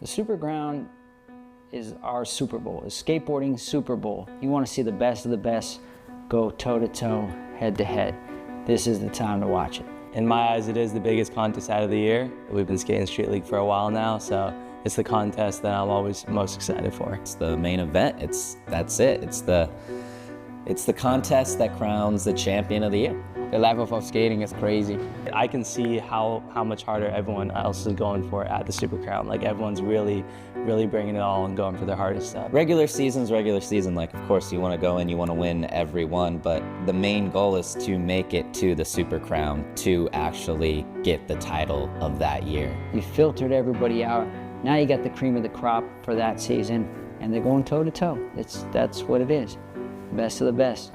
The Super Ground is our Super Bowl, is skateboarding Super Bowl. You want to see the best of the best go toe-to-toe, head-to-head. This is the time to watch it. In my eyes, it is the biggest contest out of the year. We've been skating Street League for a while now, so it's the contest that I'm always most excited for. It's the main event. That's it. It's the contest that crowns the champion of the year. The level of skating is crazy. I can see how much harder everyone else is going for at the Super Crown. Like, everyone's really bringing it all and going for their hardest stuff. Regular season's regular season. Like, of course, you want to go in, you want to win every one, but the main goal is to make it to the Super Crown to actually get the title of that year. You filtered everybody out. Now you got the cream of the crop for that season, and they're going toe-to-toe. That's what it is. Best of the best.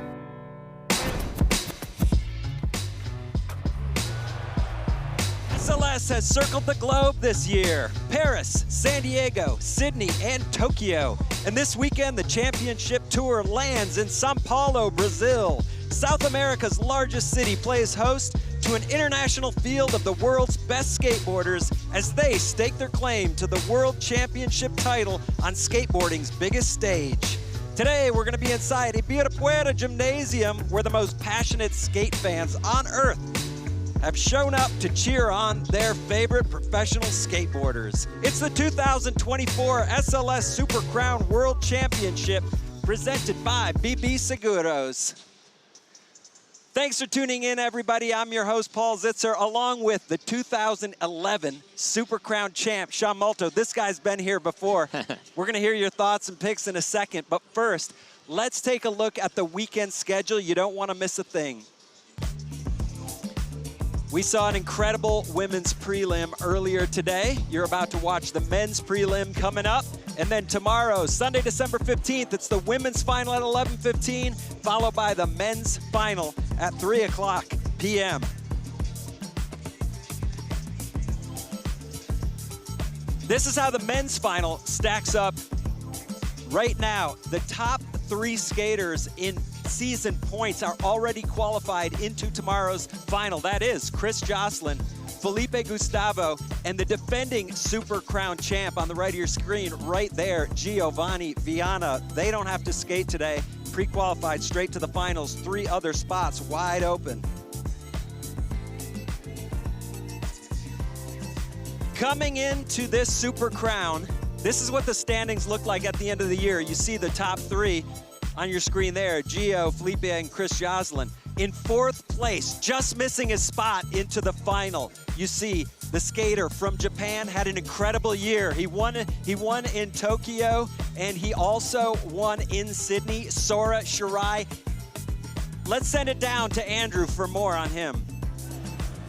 SLS has circled the globe this year. Paris, San Diego, Sydney, and Tokyo. And this weekend, the championship tour lands in São Paulo, Brazil. South America's largest city plays host to an international field of the world's best skateboarders as they stake their claim to the World Championship title on skateboarding's biggest stage. Today, we're going to be inside Ibirapuera Gymnasium, where the most passionate skate fans on earth have shown up to cheer on their favorite professional skateboarders. It's the 2024 SLS Super Crown World Championship presented by BB Seguros. Thanks for tuning in, everybody. I'm your host, Paul Zitzer, along with the 2011 Super Crown champ, Sean Malto. This guy's been here before. We're going to hear your thoughts and picks in a second, but first, let's take a look at the weekend schedule. You don't want to miss a thing. We saw an incredible women's prelim earlier today. You're about to watch the men's prelim coming up. And then tomorrow, Sunday, December 15th, it's the women's final at 11:15, followed by the men's final at 3:00 p.m. This is how the men's final stacks up right now. The top 3 skaters in season points are already qualified into tomorrow's final. That is Chris Joslin, Felipe Gustavo, and the defending Super Crown champ on the right of your screen right there, Giovanni Vianna. They don't have to skate today. Pre-qualified straight to the finals. 3 other spots wide open. Coming into this Super Crown, this is what the standings look like at the end of the year. You see the top 3 on your screen there, Gio, Felipe, and Chris Joslin. In 4th place, just missing his spot into the final. You see the skater from Japan had an incredible year. He won in Tokyo, and he also won in Sydney, Sora Shirai. Let's send it down to Andrew for more on him.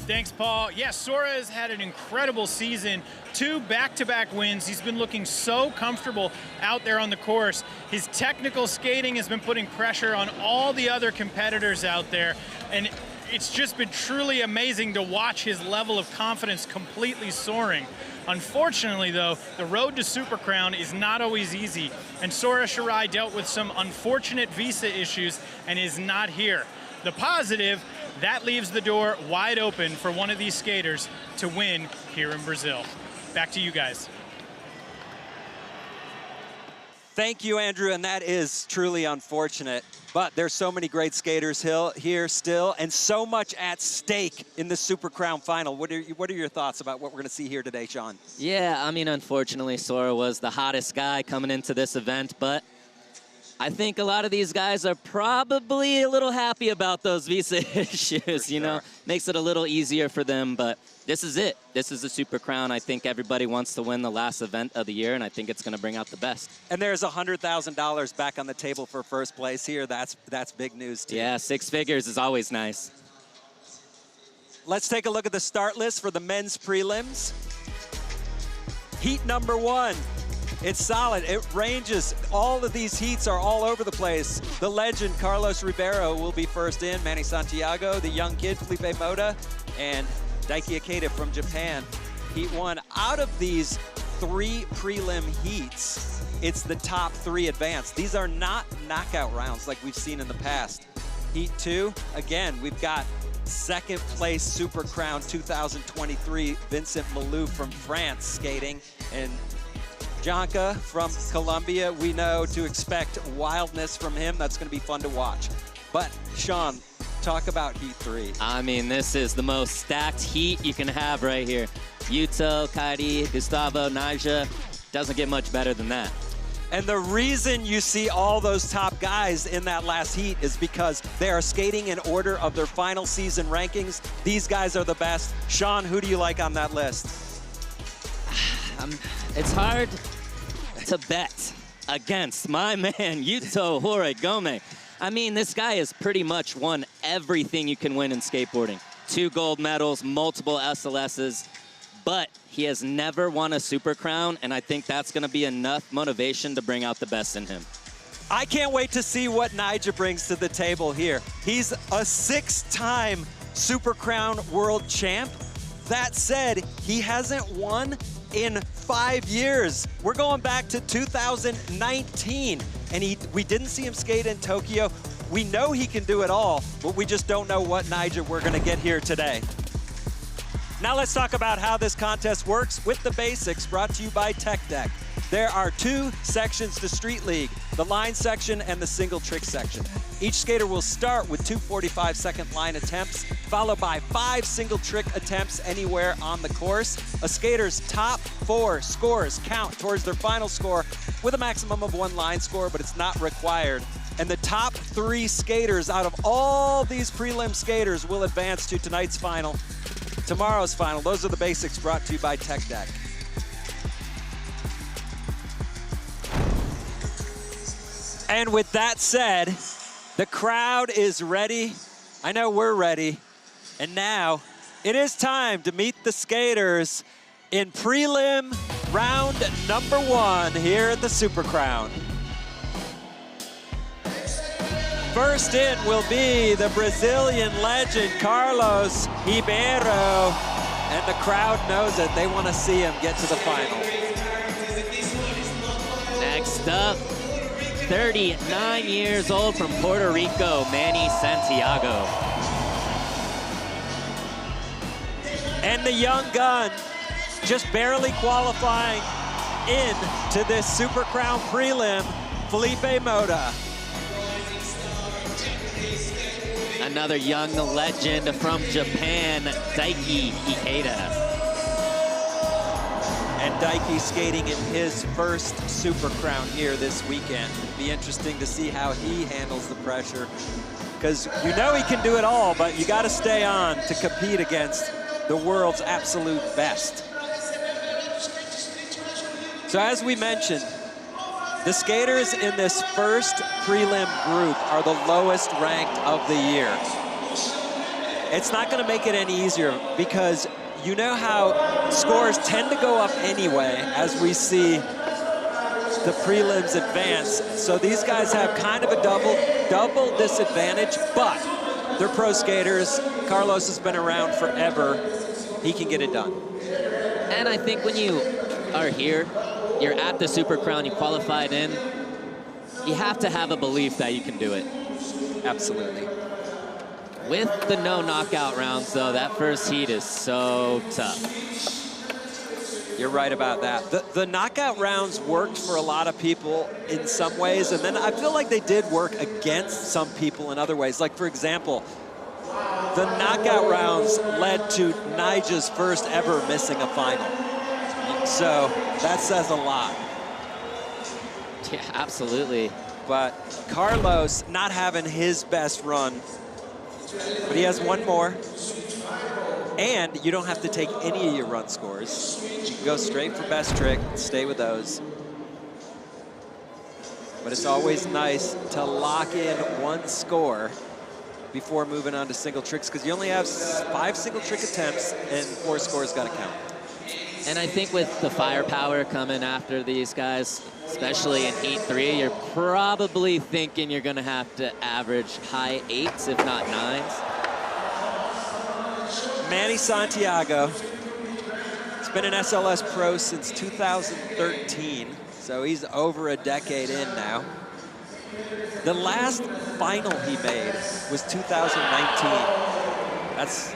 Thanks, Paul. Yeah, Sora has had an incredible season. 2 back-to-back wins. He's been looking so comfortable out there on the course. His technical skating has been putting pressure on all the other competitors out there. And it's just been truly amazing to watch his level of confidence completely soaring. Unfortunately, though, the road to Super Crown is not always easy. And Sora Shirai dealt with some unfortunate visa issues and is not here. The positive, that leaves the door wide open for one of these skaters to win here in Brazil. Back to you guys. Thank you, Andrew, and that is truly unfortunate. But there's so many great skaters here still, and so much at stake in the Super Crown final. What are your thoughts about what we're going to see here today, Sean? Yeah, I mean, unfortunately, Sora was the hottest guy coming into this event, but I think a lot of these guys are probably a little happy about those visa issues, you know. Makes it a little easier for them, but this is it. This is the Super Crown. I think everybody wants to win the last event of the year, and I think it's going to bring out the best. And there's $100,000 back on the table for first place here. That's big news, too. Yeah, 6 figures is always nice. Let's take a look at the start list for the men's prelims. Heat number 1. It's solid. It ranges. All of these heats are all over the place. The legend, Carlos Ribeiro, will be first in. Manny Santiago, the young kid, Felipe Moda, and Daiki Ikeda from Japan. Heat 1. Out of these 3 prelim heats, it's the top 3 advanced. These are not knockout rounds like we've seen in the past. Heat 2, again, we've got 2nd place Super Crown 2023, Vincent Malou from France skating, and Jonka from Colombia. We know to expect wildness from him. That's going to be fun to watch. But Sean, talk about Heat 3. I mean, this is the most stacked heat you can have right here. Yuto, Kairi, Gustavo, Naija. Doesn't get much better than that. And the reason you see all those top guys in that last heat is because they are skating in order of their final season rankings. These guys are the best. Sean, who do you like on that list? It's hard to bet against my man, Yuto Horigome. I mean, this guy has pretty much won everything you can win in skateboarding. 2 gold medals, multiple SLSs, but he has never won a Super Crown, and I think that's going to be enough motivation to bring out the best in him. I can't wait to see what Naija brings to the table here. He's a 6-time Super Crown world champ. That said, he hasn't won in 5 years. We're going back to 2019, and we didn't see him skate in Tokyo. We know he can do it all, but we just don't know what Naija we're going to get here today. Now let's talk about how this contest works with the basics, brought to you by Tech Deck. There are 2 sections to Street League, the line section and the single trick section. Each skater will start with 2 45-second line attempts, followed by 5 single trick attempts anywhere on the course. A skater's top 4 scores count towards their final score with a maximum of 1 line score, but it's not required. And the top 3 skaters out of all these prelim skaters will advance to tonight's final. Tomorrow's final. Those are the basics, brought to you by Tech Deck. And with that said, the crowd is ready. I know we're ready. And now it is time to meet the skaters in prelim round number 1 here at the Super Crown. First in will be the Brazilian legend, Carlos Ribeiro. And the crowd knows it. They want to see him get to the final. Next up, 39 years old from Puerto Rico, Manny Santiago. And the young gun, just barely qualifying into this Super Crown prelim, Felipe Mota. Another young legend from Japan, Daiki Ikeda. And Daiki skating in his first Super Crown here this weekend. Be interesting to see how he handles the pressure, because you know he can do it all, but you got to stay on to compete against the world's absolute best. So as we mentioned, the skaters in this first prelim group are the lowest ranked of the year. It's not going to make it any easier, because you know how scores tend to go up anyway as we see the prelims advance. So these guys have kind of a double disadvantage, but they're pro skaters. Carlos has been around forever. He can get it done. And I think when you are here, you're at the Super Crown, you qualified in, you have to have a belief that you can do it. Absolutely. With the no knockout rounds, though, that first heat is so tough. You're right about that. The knockout rounds worked for a lot of people in some ways, and then I feel like they did work against some people in other ways. Like, for example, the knockout rounds led to Naija's first ever missing a final. So that says a lot. Yeah, absolutely. But Carlos not having his best run, but he has one more. And you don't have to take any of your run scores. You can go straight for best trick, stay with those. But it's always nice to lock in one score before moving on to single tricks, because you only have 5 single trick attempts and 4 scores got to count. And I think with the firepower coming after these guys, especially in Heat 3, you're probably thinking you're going to have to average high 8s, if not 9s. Manny Santiago. He's been an SLS pro since 2013, so he's over a decade in now. The last final he made was 2019. It's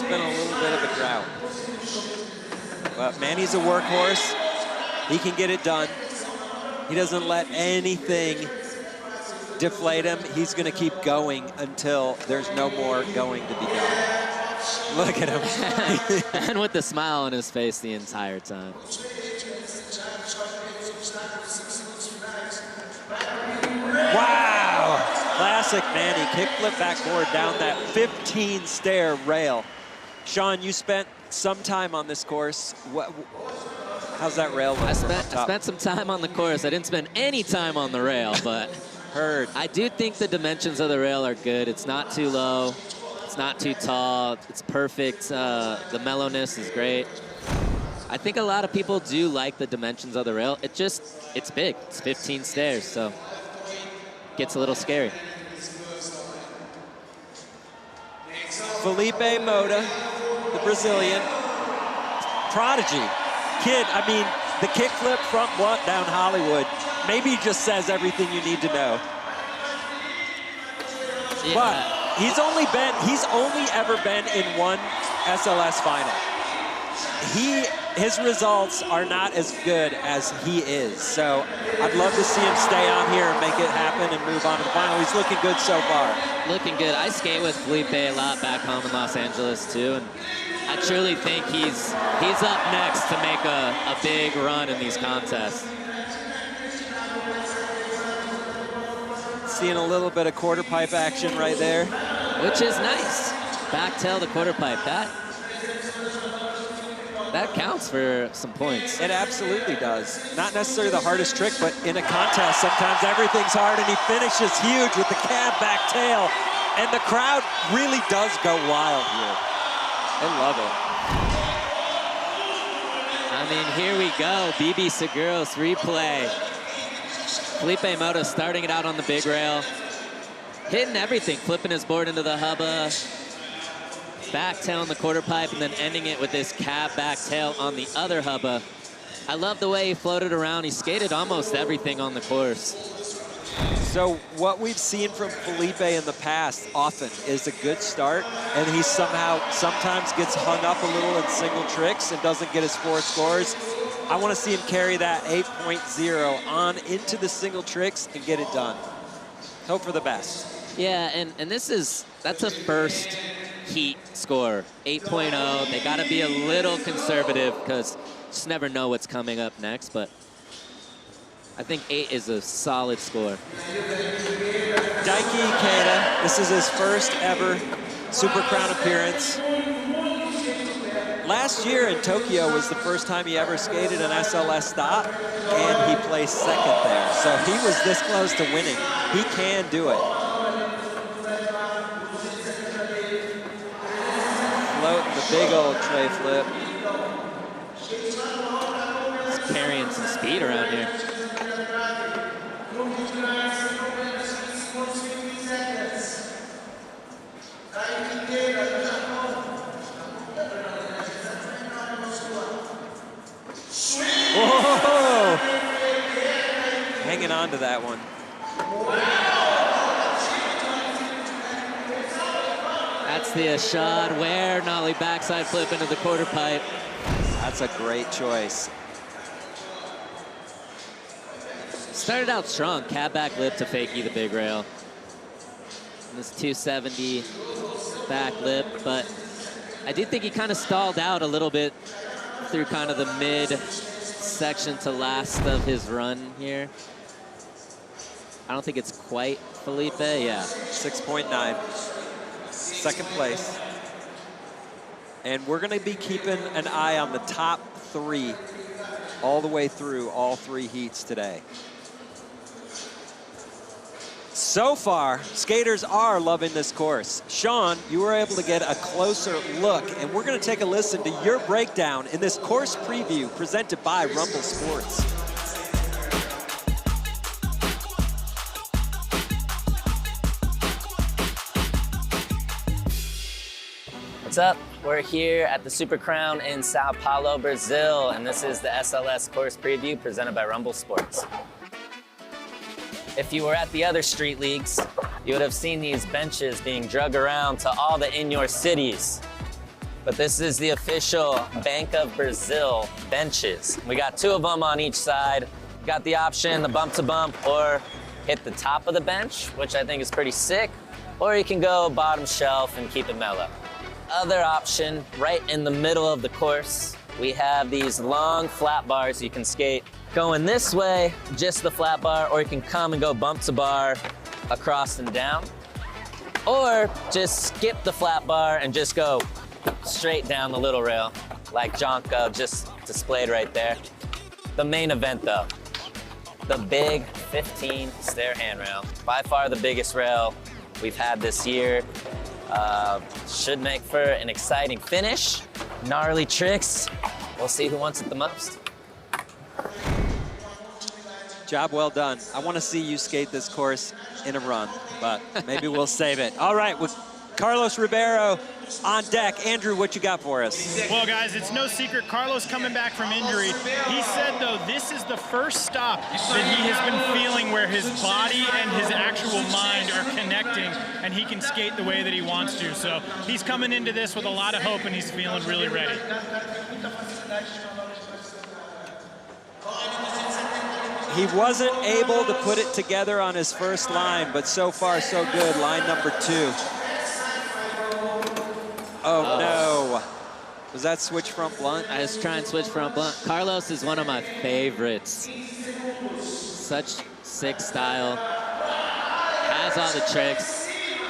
been a little bit of a drought. But Manny's a workhorse. He can get it done. He doesn't let anything deflate him. He's going to keep going until there's no more going to be done. Look at him. And with the smile on his face the entire time. Wow! Classic Manny kickflip backboard down that 15-stair rail. Sean, you spent some time on this course. How's that rail? I spent some time on the course. I didn't spend any time on the rail, but heard. I do think the dimensions of the rail are good. It's not too low. It's not too tall. It's perfect. The mellowness is great. I think a lot of people do like the dimensions of the rail. It's big. It's 15 stairs, so it gets a little scary. Felipe Mota, the Brazilian, prodigy. Kid, I mean, the kickflip front blunt down Hollywood maybe just says everything you need to know. Yeah. But he's only ever been in one SLS final. His results are not as good as he is. So I'd love to see him stay on here and make it happen and move on to the final. He's looking good so far. Looking good. I skate with Felipe a lot back home in Los Angeles too, and I truly think he's up next to make a big run in these contests. Seeing a little bit of quarter pipe action right there. Which is nice. Back tail the quarter pipe. That counts for some points. It absolutely does. Not necessarily the hardest trick, but in a contest, sometimes everything's hard, and he finishes huge with the cab back tail. And the crowd really does go wild here. I love it. I mean, here we go. BB Seguros replay. Felipe Mota starting it out on the big rail. Hitting everything, flipping his board into the hubba. Back tail on the quarter pipe, and then ending it with this cab back tail on the other hubba. I love the way he floated around. He skated almost everything on the course. So what we've seen from Felipe in the past often is a good start, and he sometimes gets hung up a little in single tricks and doesn't get his 4 scores. I want to see him carry that 8.0 on into the single tricks and get it done. Hope for the best. Yeah, and that's a first heat score, 8.0. They got to be a little conservative because just never know what's coming up next, but I think 8 is a solid score. Daiki Ikeda, this is his first ever Super Crown appearance. Last year in Tokyo was the first time he ever skated an SLS stop, and he placed second there. So he was this close to winning. He can do it. Floating the big old tray flip. He's carrying some speed around here. Whoa! Hanging on to that one. That's the Ashad Ware nollie backside flip into the quarter pipe. That's a great choice. Started out strong, cab back lip to fakie the big rail. And this 270 back lip, but I do think he kind of stalled out a little bit through kind of the mid section to last of his run here. I don't think it's quite Felipe, yeah. 6.9, second place. And we're gonna be keeping an eye on the top 3 all the way through all 3 heats today. So far, skaters are loving this course. Sean, you were able to get a closer look, and we're going to take a listen to your breakdown in this course preview presented by Rumble Sports. What's up? We're here at the Super Crown in Sao Paulo, Brazil, and this is the SLS course preview presented by Rumble Sports. If you were at the other street leagues, you would have seen these benches being drug around to all the in your cities. but this is the official Bank of Brazil benches. We got 2 of them on each side. Got the option, the bump to bump, or hit the top of the bench, which I think is pretty sick, or you can go bottom shelf and keep it mellow. Other option, right in the middle of the course, we have these long flat bars you can skate. Going this way, just the flat bar, or you can come and go bump to bar across and down. Or just skip the flat bar and just go straight down the little rail, like Jonko just displayed right there. The main event though, the big 15 stair handrail. By far the biggest rail we've had this year. Should make for an exciting finish. Gnarly tricks. We'll see who wants it the most. Job well done. I want to see you skate this course in a run, but maybe we'll save it. All right, with Carlos Ribeiro on deck. Andrew, what you got for us? Well, guys, it's no secret Carlos coming back from injury. He said, though, this is the first stop that he has been feeling where his body and his actual mind are connecting, and he can skate the way that he wants to. So he's coming into this with a lot of hope, and he's feeling really ready. He wasn't able to put it together on his first line, but so far so good. Line number 2. Oh no. Was that switch front blunt? I was trying switch front blunt. Carlos is one of my favorites. Such sick style. Has all the tricks.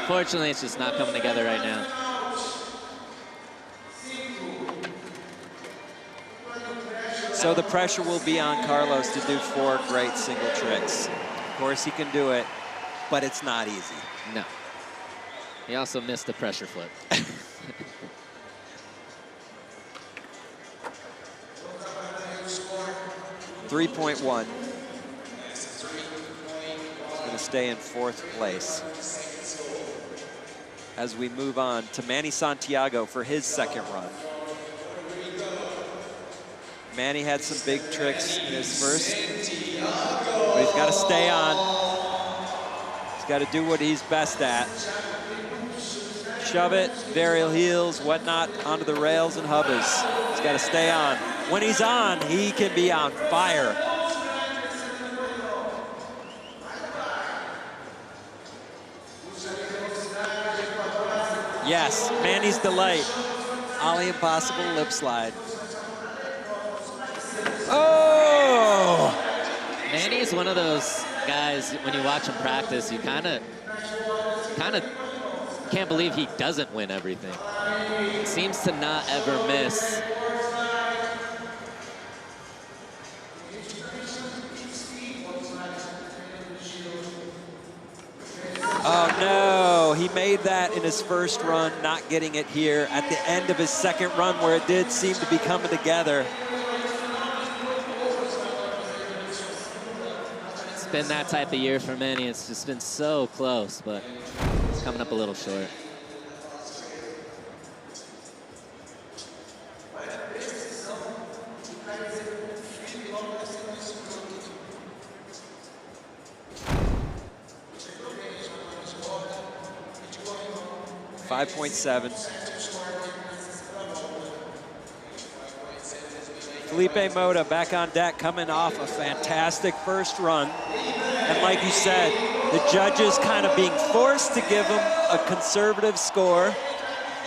Fortunately, it's just not coming together right now. So the pressure will be on Carlos to do 4 great single tricks. Of course, he can do it, but it's not easy. No. He also missed the pressure flip. 3.1. Going to stay in 4th place. As we move on to Manny Santiago for his second run. Manny had some big tricks in his first, but he's got to stay on. He's got to do what he's best at. Shove it, varial heels, whatnot, onto the rails and hubbas. He's got to stay on. When he's on, he can be on fire. Yes, Manny's delight. Ollie Impossible lip slide. Oh! Manny is one of those guys, when you watch him practice, you kind of can't believe he doesn't win everything. He seems to not ever miss. Oh no, he made that in his first run, not getting it here at the end of his second run where it did seem to be coming together. It's been that type of year for Manny. It's just been so close, but it's coming up a little short. .7. Felipe Mota back on deck, coming off a fantastic first run. And like you said, the judges kind of being forced to give him a conservative score.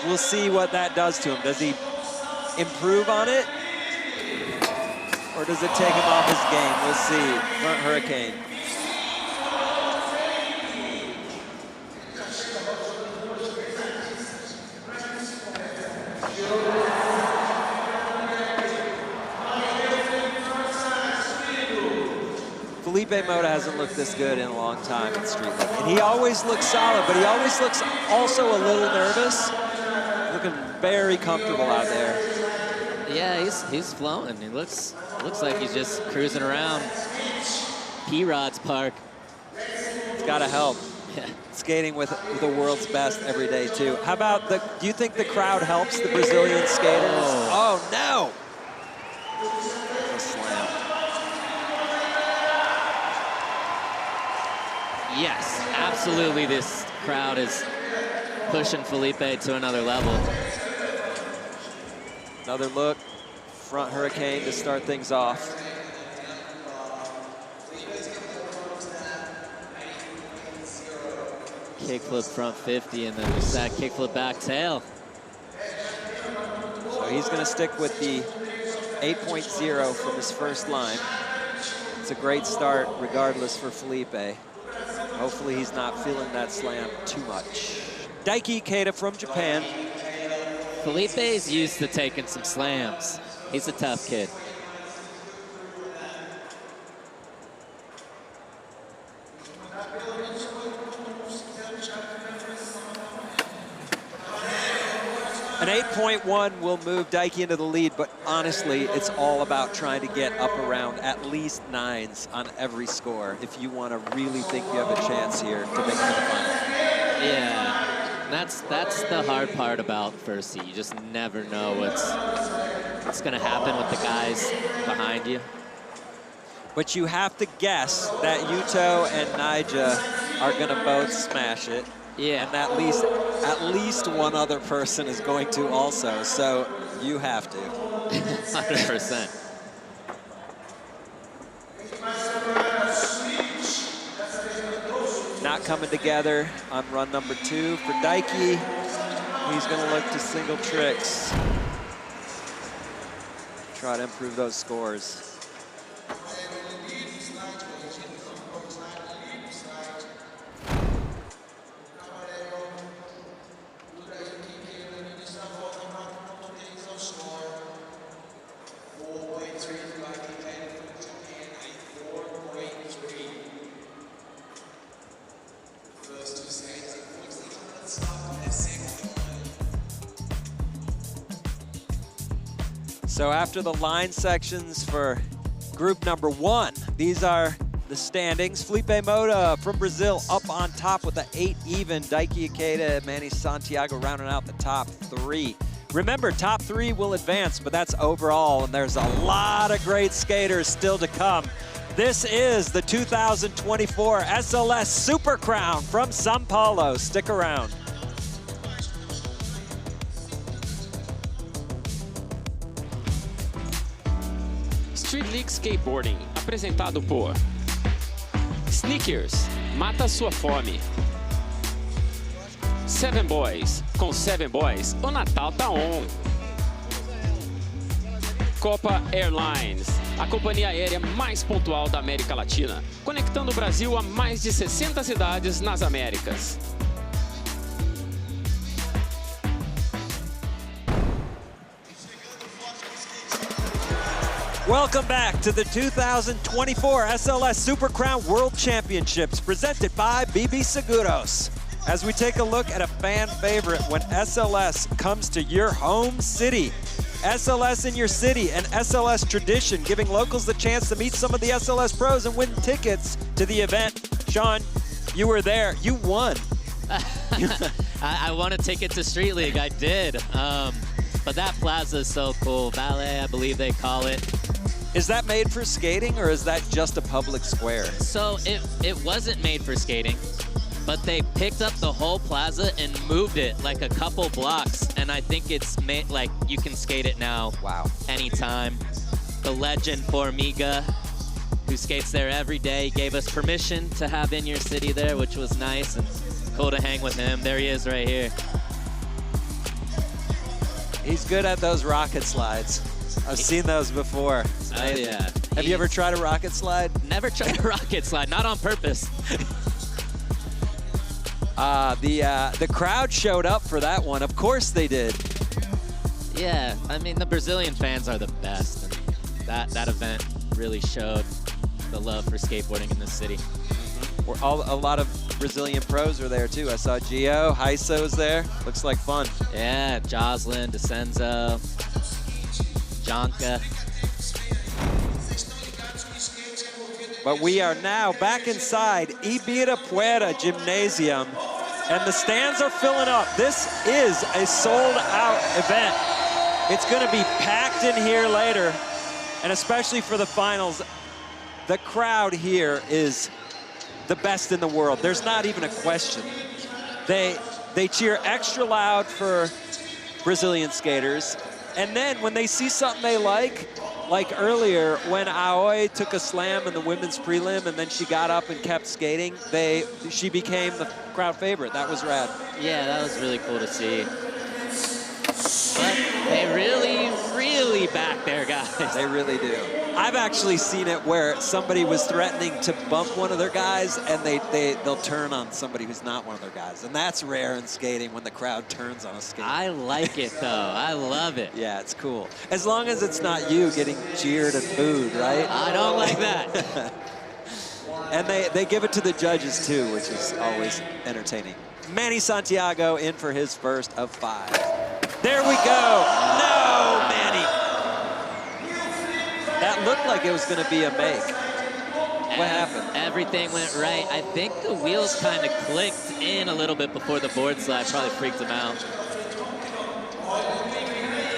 We'll see what that does to him. Does he improve on it? Or does it take him off his game? We'll see. Front Hurricane. Felipe Mota hasn't looked this good in a long time in street league. And he always looks solid, but he always looks also a little nervous. Looking very comfortable out there. Yeah, he's flowing. He looks like he's just cruising around P-Rod's park. It's got to help. Yeah. Skating with the world's best every day too. How about do you think the crowd helps the Brazilian skaters? Oh no! A slam. Yes, absolutely. This crowd is pushing Felipe to another level. Another look, front hurricane to start things off. Kickflip front 50 and then just that kickflip back tail. So he's gonna stick with the 8.0 from his first line. It's a great start regardless for Felipe. Hopefully he's not feeling that slam too much. Daiki Ikeda from Japan. Felipe's used to taking some slams. He's a tough kid. An 8.1 will move Daiki into the lead, but honestly, it's all about trying to get up around at least 9s on every score if you want to really think you have a chance here to make it to the final. Yeah, that's the hard part about first seed. You just never know what's going to happen with the guys behind you. But you have to guess that Yuto and Naija are going to both smash it. Yeah. And at least one other person is going to also, so you have to. 100%. Not coming together on run number 2 for Daiki. He's going to look to single tricks. Try to improve those scores. So after the line sections for group number 1, these are the standings. Felipe Moda from Brazil up on top with the 8 even. Daiki Ikeda and Manny Santiago rounding out the top 3. Remember, top 3 will advance, but that's overall, and there's a lot of great skaters still to come. This is the 2024 SLS Super Crown from São Paulo. Stick around. Street League Skateboarding, apresentado por Sneakers, mata sua fome. Seven Boys, com Seven Boys, o Natal tá on. Copa Airlines, a companhia aérea mais pontual da América Latina, conectando o Brasil a mais de 60 cidades nas Américas. Welcome back to the 2024 SLS Super Crown World Championships presented by BB Seguros. As we take a look at a fan favorite when SLS comes to your home city. SLS in your city, an SLS tradition, giving locals the chance to meet some of the SLS pros and win tickets to the event. Sean, you were there, you won. I won a ticket to Street League, I did. But that plaza is so cool. Ballet, I believe they call it. Is that made for skating or is that just a public square? So it wasn't made for skating, but they picked up the whole plaza and moved it like a couple blocks. And I think it's made, like, you can skate it now. Wow. Anytime. The legend Formiga, who skates there every day, gave us permission to have In Your City there, which was nice and cool to hang with him. There he is right here. He's good at those rocket slides. I've seen those before. Oh, yeah. Have you ever tried a rocket slide? Never tried a rocket slide, not on purpose. The crowd showed up for that one. Of course they did. Yeah, I mean, the Brazilian fans are the best. And that event really showed the love for skateboarding in this city. A lot of Brazilian pros are there too. I saw Gio, Heiso's there. Looks like fun. Yeah, Joslin, DeCenzo, Jonka. But we are now back inside Ibirapuera Gymnasium, and the stands are filling up. This is a sold-out event. It's going to be packed in here later, and especially for the finals, the crowd here is the best in the world. There's not even a question. They cheer extra loud for Brazilian skaters, And then when they see something they like earlier when Aoi took a slam in the women's prelim and then she got up and kept skating, she became the crowd favorite. That was rad. Yeah, that was really cool to see. But they really, really back their guys. They really do. I've actually seen it where somebody was threatening to bump one of their guys and they'll turn on somebody who's not one of their guys. And that's rare in skating when the crowd turns on a skater. I like it though. I love it. Yeah, it's cool. As long as it's not you getting jeered and booed, right? I don't like that. And they give it to the judges too, which is always entertaining. Manny Santiago in for his first of 5. There we go. No, Manny. That looked like it was going to be a make. What happened? Everything went right. I think the wheels kind of clicked in a little bit before the board slide. Probably freaked him out.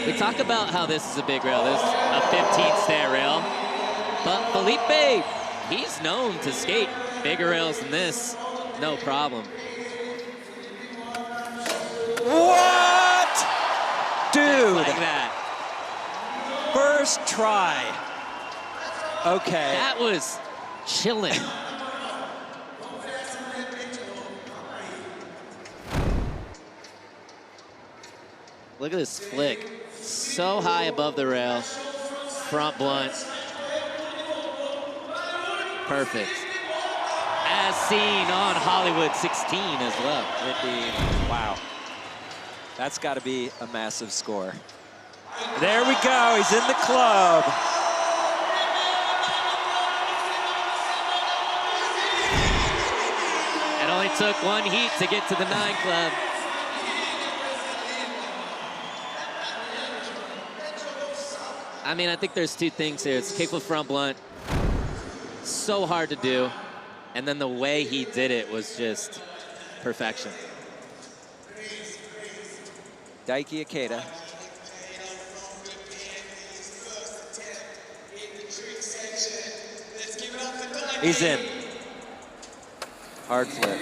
We talk about how this is a big rail. This is a 15-stair rail. But Felipe, he's known to skate bigger rails than this. No problem. What? Dude. Like that. First try. Okay. That was chilling. Look at this flick. So high above the rail. Front blunt. Perfect. As seen on Hollywood 16 as well. Indeed. Wow. That's got to be a massive score. There we go. He's in the club. It only took one heat to get to the 9 club. I mean, I think there's 2 things here. It's kickflip front blunt. So hard to do. And then the way he did it was just perfection. Daiki Ikeda. He's in. Hard flip.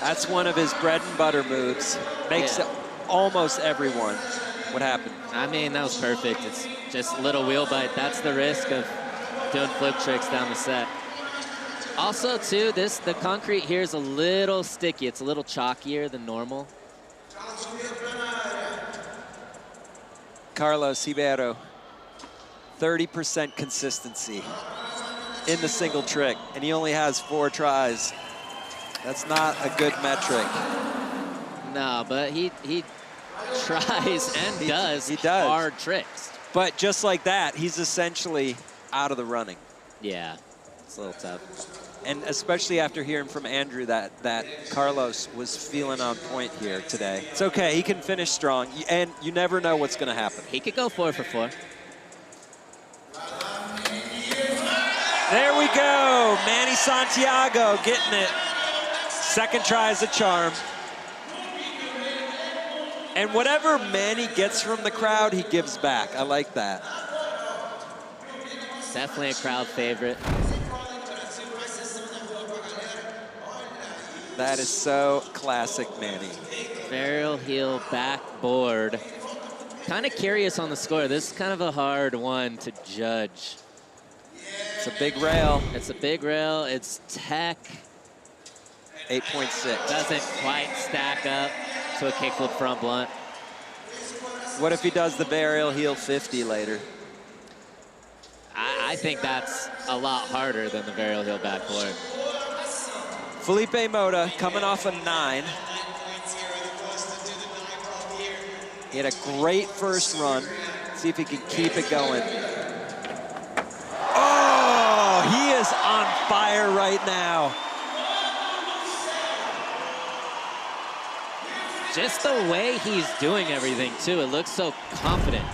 That's one of his bread and butter moves. Makes almost everyone. What happened? I mean, that was perfect. It's just little wheel bite. That's the risk of doing flip tricks down the set. Also, too, the concrete here is a little sticky. It's a little chalkier than normal. Carlos Ribeiro, 30% consistency in the single trick, and he only has 4 tries. That's not a good metric. No, but he tries and does hard tricks. But just like that, he's essentially out of the running. Yeah, it's a little tough. And especially after hearing from Andrew that Carlos was feeling on point here today. It's okay, he can finish strong, and you never know what's gonna happen. He could go 4 for 4. There we go, Manny Santiago getting it. Second try is a charm. And whatever Manny gets from the crowd, he gives back. I like that. Definitely a crowd favorite. That is so classic Manny. Varial heel backboard. Kind of curious on the score. This is kind of a hard one to judge. It's a big rail. It's a big rail. It's tech. 8.6. Doesn't quite stack up to a kickflip front blunt. What if he does the varial heel 50 later? I think that's a lot harder than the varial heel backboard. Felipe Mota coming off a 9. He had a great first run. See if he can keep it going. Oh, he is on fire right now. Just the way he's doing everything, too. It looks so confident.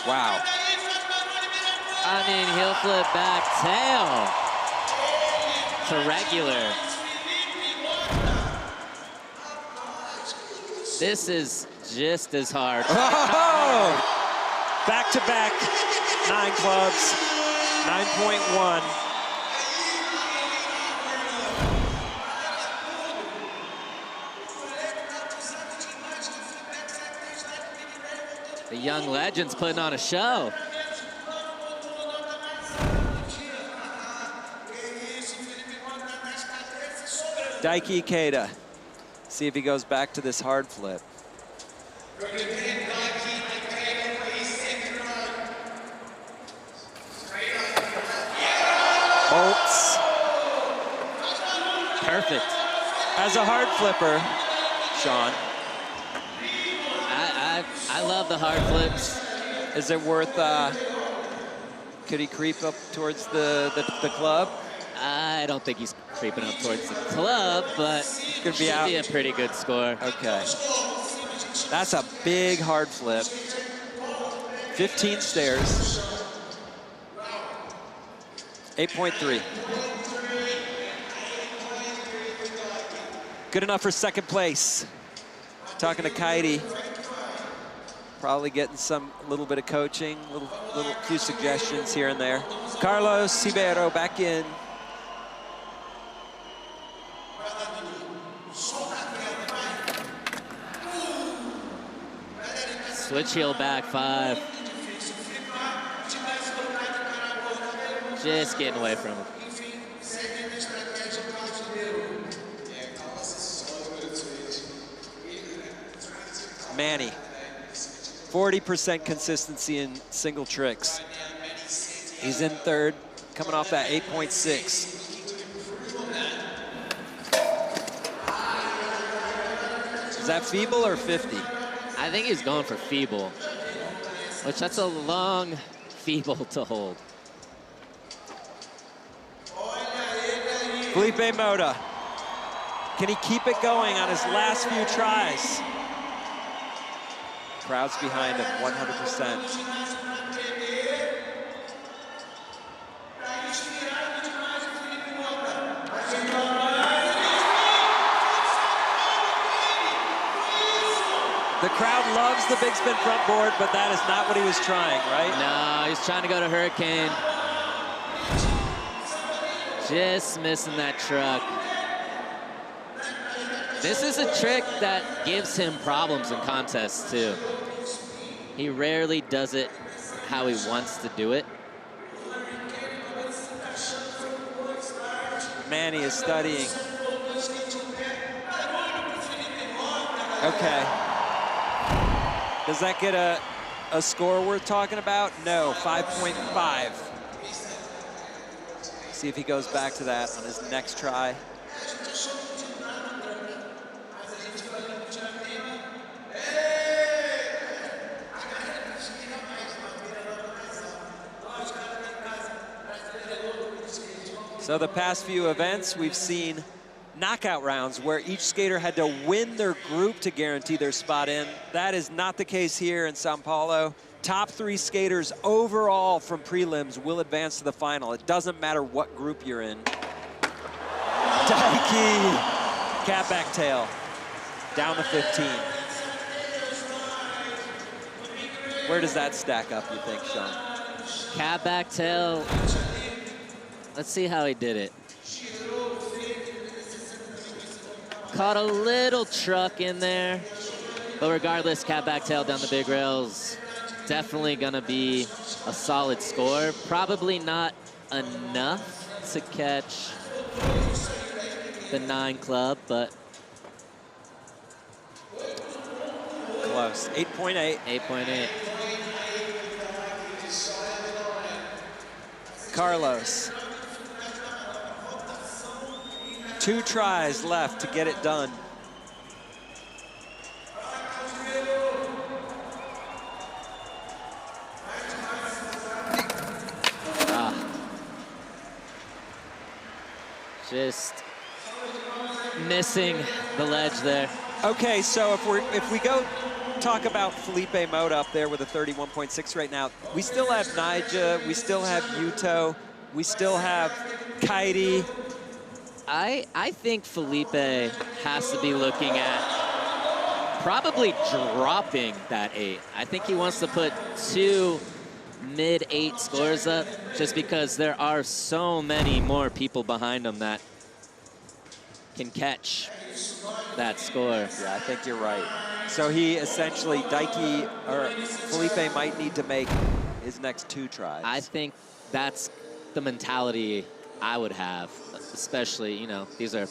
Wow. I mean, heel flip back tail to regular. This is just as hard. Oh! Back-to-back 9 clubs, 9.1. The young legend's putting on a show. Daiki Ikeda. See if he goes back to this hard flip. Bolts. Perfect. As a hard flipper, Sean, I love the hard flips. is it worth, could he creep up towards the club? I don't think he's creeping up towards the club, but Could be should out. be a pretty good score. Okay. That's a big hard flip. 15 stairs. 8.3. Good enough for second place. Talking to Kaidi. Probably getting a little bit of coaching, little few suggestions here and there. Carlos Cibero back in. Switch heel back 5. Just getting away from him. Manny, 40% consistency in single tricks. He's in third, coming off that 8.6. Is that feeble or 50? I think he's going for feeble, which that's a long feeble to hold. Felipe Mota, can he keep it going on his last few tries? Crowd's behind him, 100%. The crowd loves the big spin front board, but that is not what he was trying, right? No, he's trying to go to Hurricane. Just missing that truck. This is a trick that gives him problems in contests, too. He rarely does it how he wants to do it. Manny is studying. Okay. Does that get a score worth talking about? No, 5.5. See if he goes back to that on his next try. So the past few events, we've seen knockout rounds where each skater had to win their group to guarantee their spot in. That is not the case here in Sao Paulo. Top 3 skaters overall from prelims will advance to the final. It doesn't matter what group you're in. Daiki, cat back tail, down to 15. Where does that stack up, you think, Sean? Cat back tail. Let's see how he did it. Caught a little truck in there, but regardless, cat back tail down the big rails. Definitely gonna be a solid score. Probably not enough to catch the 9 club, but close. 8.8. 8.8. Carlos. 2 tries left to get it done. Just missing the ledge there. Okay, so if we go talk about Felipe Mota up there with a 31.6 right now, we still have Nyjah, we still have Yuto, we still have Kaidi. I think Felipe has to be looking at probably dropping that 8. I think he wants to put 2 mid-8 scores up just because there are so many more people behind him that can catch that score. Yeah, I think you're right. So he essentially, Felipe Felipe might need to make his next 2 tries. I think that's the mentality I would have, especially, you know, these are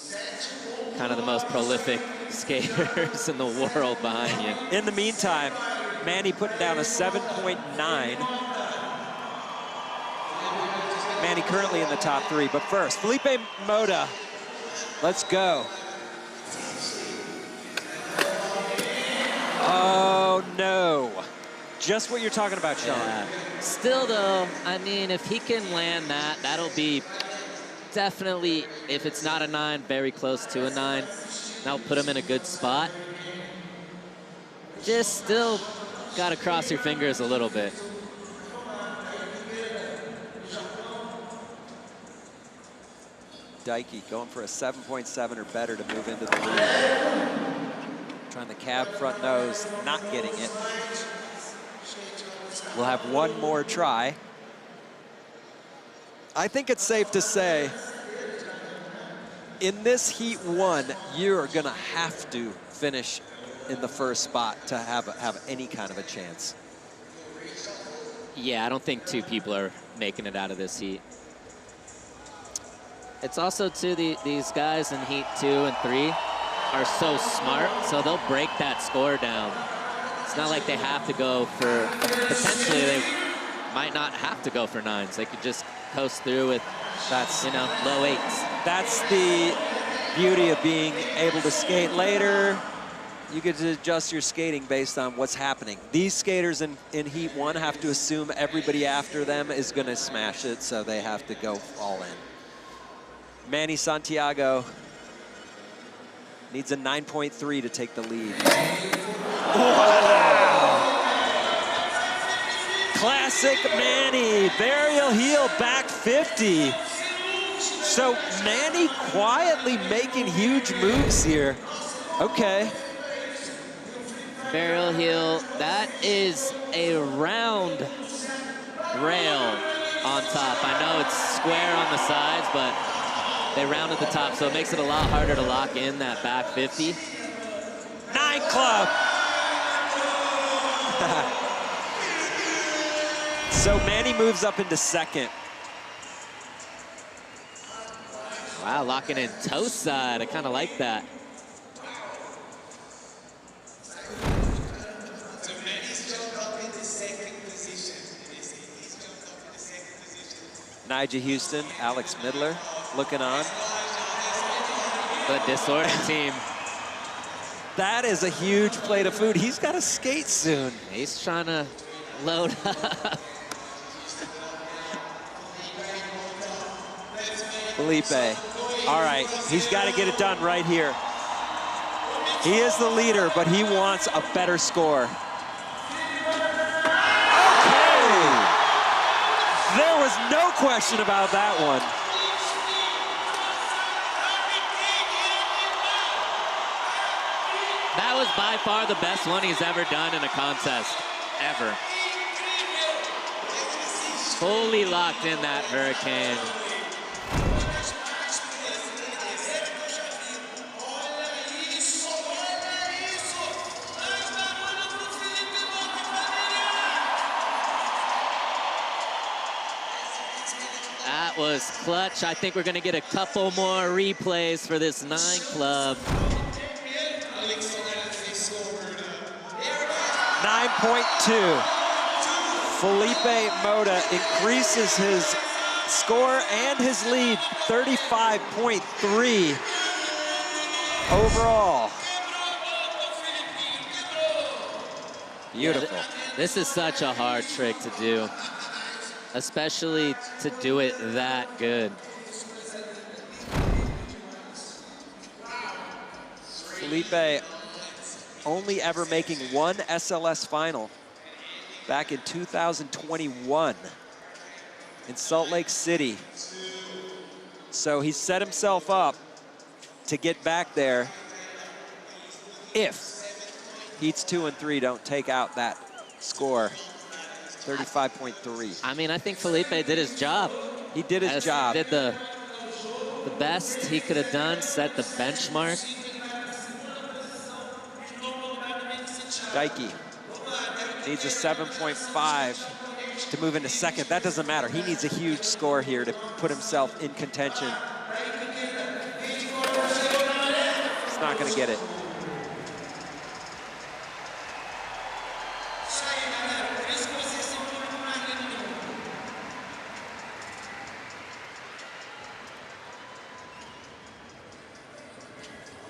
kind of the most prolific skaters in the world behind you. In the meantime, Manny putting down a 7.9. Manny currently in the top 3, but first, Felipe Mota, let's go. Oh no. Just what you're talking about, Sean. Yeah. Still though, I mean, if he can land that, that'll be definitely, if it's not a 9, very close to a 9. That'll put him in a good spot. Just still gotta cross your fingers a little bit. Dikey going for a 7.7 or better to move into the lead. Trying the cab front nose, not getting it. We'll have one more try. I think it's safe to say, in this Heat 1, you're gonna have to finish in the first spot to have any kind of a chance. Yeah, I don't think 2 people are making it out of this heat. It's also, too, these guys in Heat 2 and 3 are so smart, so they'll break that score down. It's not like they have to go for, potentially they might not have to go for 9s. They could just coast through with, you know, low 8s. That's the beauty of being able to skate later. You get to adjust your skating based on what's happening. These skaters in Heat 1 have to assume everybody after them is gonna smash it, so they have to go all in. Manny Santiago needs a 9.3 to take the lead. Wow. Classic Manny, burial heel back 50. So Manny quietly making huge moves here. Okay. Barrel heel, that is a round rail on top. I know it's square on the sides, but they rounded the top, so it makes it a lot harder to lock in that back 50. 9 club. So Manny moves up into second. Wow, locking in toe side. I kind of like that. Nigel Houston, Alex Midler looking on. The disordered team. That is a huge plate of food. He's got to skate soon. He's trying to load up. Felipe, all right, he's got to get it done right here. He is the leader, but he wants a better score. Okay! There was no question about that one. That was by far the best one he's ever done in a contest, ever. Fully locked in that hurricane. That was clutch. I think we're gonna get a couple more replays for this 9 club. 9.2. Felipe Mota increases his score and his lead, 35.3 overall. Beautiful. Yeah, this is such a hard trick to do, especially to do it that good. Felipe only ever making one SLS final back in 2021 in Salt Lake City. So he set himself up to get back there if Heats 2 and 3 don't take out that score, 35.3. I mean, I think Felipe did his job. He did his job. Did the best he could have done, set the benchmark. Dikey Needs a 7.5 to move into second. That doesn't matter. He needs a huge score here to put himself in contention. He's not going to get it.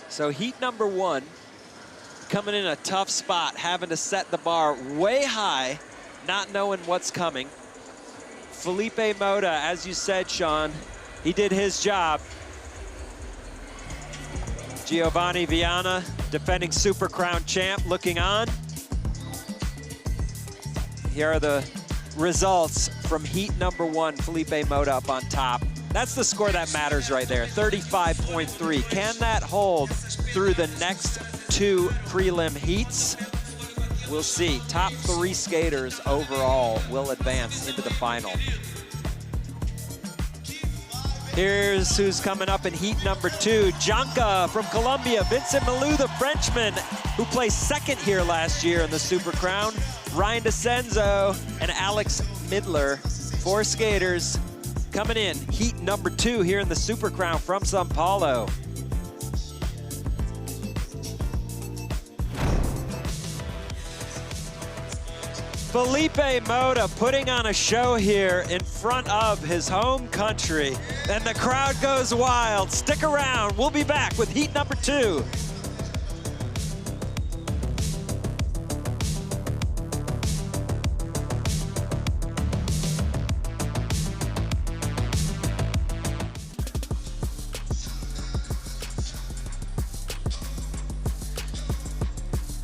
So heat number 1, coming in a tough spot, having to set the bar way high, not knowing what's coming. Felipe Mota, as you said, Sean, he did his job. Giovanni Vianna, defending Super Crown champ, looking on. Here are the results from heat number 1, Felipe Mota up on top. That's the score that matters right there, 35.3. Can that hold through the next 2 prelim heats? We'll see. Top 3 skaters overall will advance into the final. Here's who's coming up in heat number 2. Janka from Colombia, Vincent Malou, the Frenchman, who placed 2nd here last year in the Super Crown. Ryan DeCenzo and Alex Midler, 4 skaters coming in heat number 2 here in the Super Crown from Sao Paulo. Felipe Mota putting on a show here in front of his home country, and the crowd goes wild. Stick around, we'll be back with heat number 2.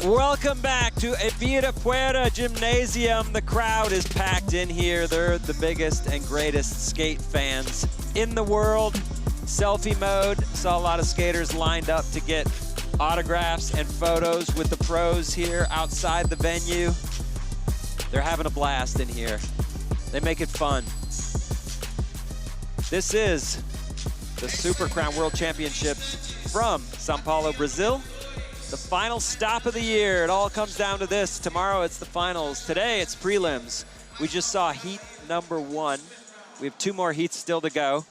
Welcome back to Ibirapuera Gymnasium. The crowd is packed in here. They're the biggest and greatest skate fans in the world. Selfie mode. Saw a lot of skaters lined up to get autographs and photos with the pros here outside the venue. They're having a blast in here. They make it fun. This is the Super Crown World Championships from Sao Paulo, Brazil. The final stop of the year. It all comes down to this. Tomorrow it's the finals. Today it's prelims. We just saw heat number 1. We have 2 more heats still to go.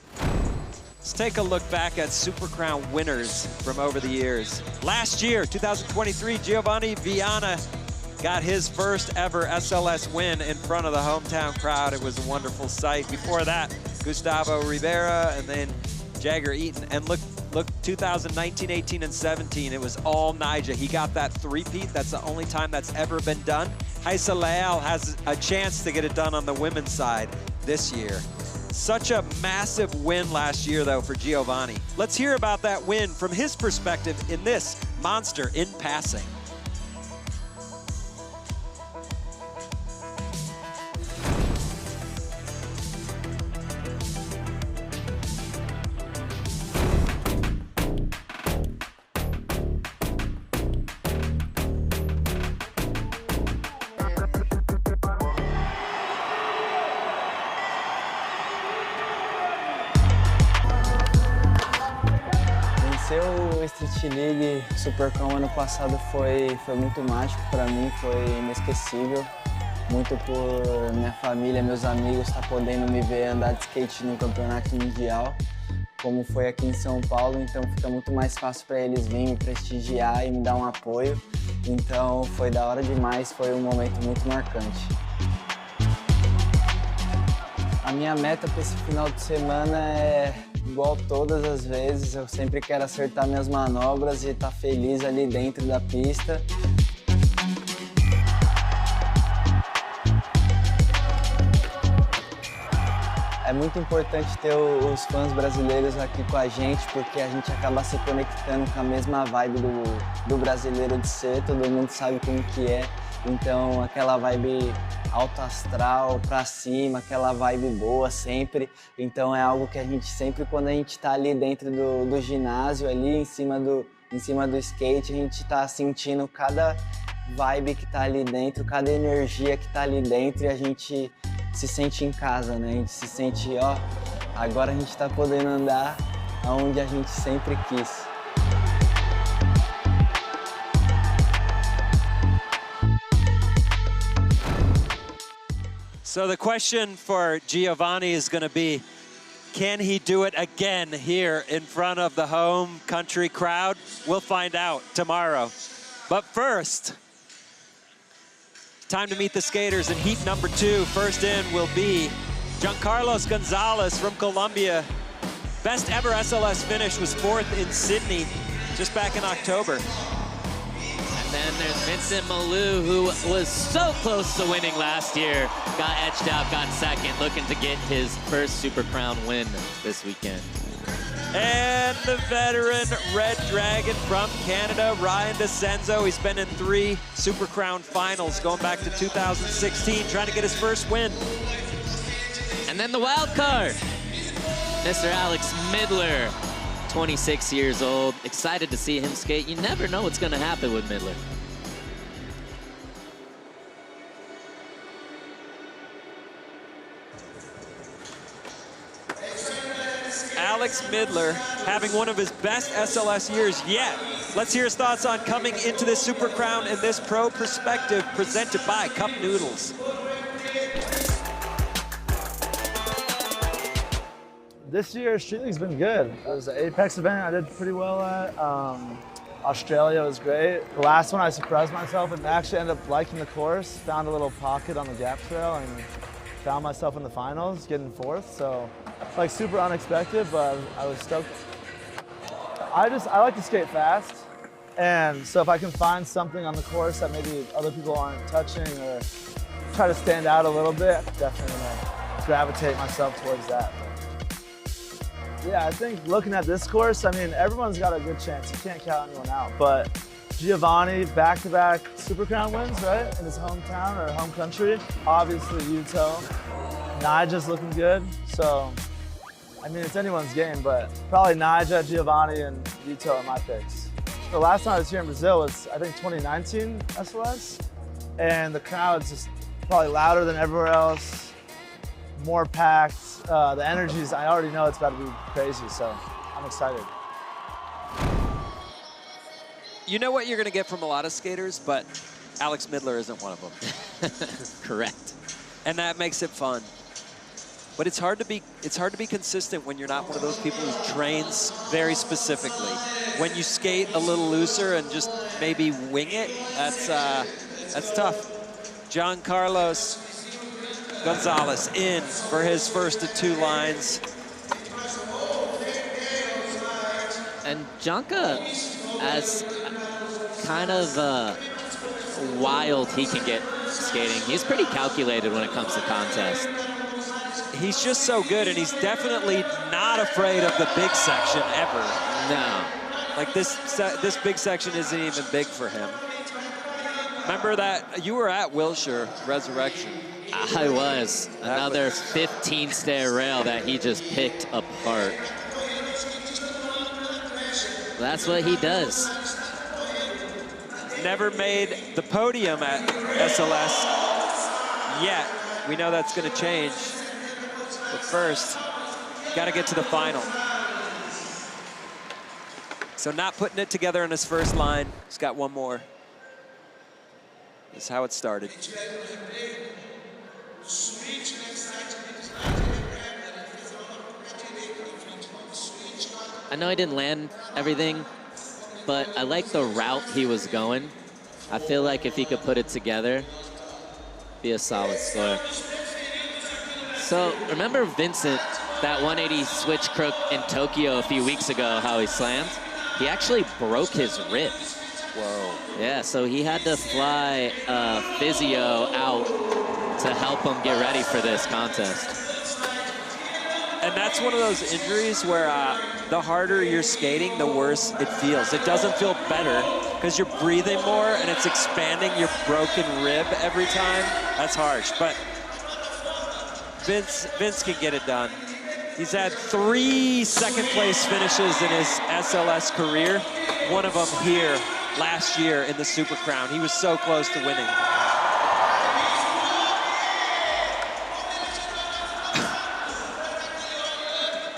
Let's take a look back at Super Crown winners from over the years. Last year, 2023, Giovanni Vianna got his first ever SLS win in front of the hometown crowd. It was a wonderful sight. Before that, Gustavo Rivera and then Jagger Eaton. And look, 2019, 18, and 17, it was all Nyjah. He got that 3-peat. That's the only time that's ever been done. Haisa Leal has a chance to get it done on the women's side this year. Such a massive win last year, though, for Giovanni. Let's hear about that win from his perspective in this Monster in Passing. O Street League Supercom ano passado foi muito mágico para mim, foi inesquecível. Muito por minha família, meus amigos estar podendo me ver andar de skate no campeonato mundial, como foi aqui em São Paulo, então fica muito mais fácil para eles virem me prestigiar e me dar um apoio. Então foi da hora demais, foi um momento muito marcante. A minha meta para esse final de semana é igual todas as vezes, eu sempre quero acertar minhas manobras e estar feliz ali dentro da pista. É muito importante ter os fãs brasileiros aqui com a gente, porque a gente acaba se conectando com a mesma vibe do brasileiro de ser, todo mundo sabe como que é. Então, aquela vibe alto astral, pra cima, aquela vibe boa sempre. Então, é algo que a gente sempre, quando a gente tá ali dentro do ginásio, ali em cima do skate, a gente tá sentindo cada vibe que tá ali dentro, cada energia que tá ali dentro, e a gente se sente em casa, né? A gente se sente, ó, agora a gente tá podendo andar aonde a gente sempre quis. So the question for Giovanni is going to be, can he do it again here in front of the home country crowd? We'll find out tomorrow. But first, time to meet the skaters in heat number 2. First in will be Giancarlos Gonzalez from Colombia. Best ever SLS finish was 4th in Sydney just back in October. And then there's Vincent Malou, who was so close to winning last year. Got edged out, got second, looking to get his first Super Crown win this weekend. And the veteran Red Dragon from Canada, Ryan DeCenzo. He's been in 3 Super Crown finals going back to 2016, trying to get his first win. And then the wild card, Mr. Alex Midler, 26 years old. Excited to see him skate. You never know what's going to happen with Midler. Alex Midler having one of his best SLS years yet. Let's hear his thoughts on coming into this Super Crown and this pro perspective presented by Cup Noodles. This year, Street League's been good. It was an Apex event I did pretty well at. Australia was great. The last one I surprised myself and actually ended up liking the course. Found a little pocket on the gap trail and found myself in the finals, getting 4th. So like super unexpected, but I was stoked. I like to skate fast. And so if I can find something on the course that maybe other people aren't touching or try to stand out a little bit, I'm definitely gonna gravitate myself towards that. Yeah, I think looking at this course, I mean, everyone's got a good chance. You can't count anyone out. But Giovanni, back-to-back Super Crown wins, right? In his hometown or home country. Obviously, Yuto. Nija's looking good. So, I mean, it's anyone's game, but probably Nija, Giovanni, and Yuto are my picks. The last time I was here in Brazil was, I think, 2019 SLS. And the crowd's just probably louder than everywhere else, more packed. The energies, I already know it's about to be crazy, so I'm excited. You know what you're gonna get from a lot of skaters, but Alex Midler isn't one of them. Correct. And that makes it fun. But it's hard to be consistent when you're not one of those people who trains very specifically. When you skate a little looser and just maybe wing it, that's tough. Giancarlos Gonzalez in for his first of 2 lines. And Janka, as kind of wild he can get skating, he's pretty calculated when it comes to contest. He's just so good, and he's definitely not afraid of the big section ever. No. Like this big section isn't even big for him. Remember that you were at Wilshire Resurrection. I was. Another 15-stair rail that he just picked apart. That's what he does. Never made the podium at SLS yet. We know that's going to change. But first, got to get to the final. So not putting it together on his first line. He's got one more. This is how it started. I know he didn't land everything, but I like the route he was going. I feel like if he could put it together, be a solid score. So remember Vincent, that 180 switch crook in Tokyo a few weeks ago, how he slammed? He actually broke his rib. Whoa. Yeah, so he had to fly physio out to help him get ready for this contest. And that's one of those injuries where the harder you're skating, the worse it feels. It doesn't feel better because you're breathing more and it's expanding your broken rib every time. That's harsh, but Vince can get it done. He's had 3 second-place finishes in his SLS career. One of them here last year in the Super Crown. He was so close to winning.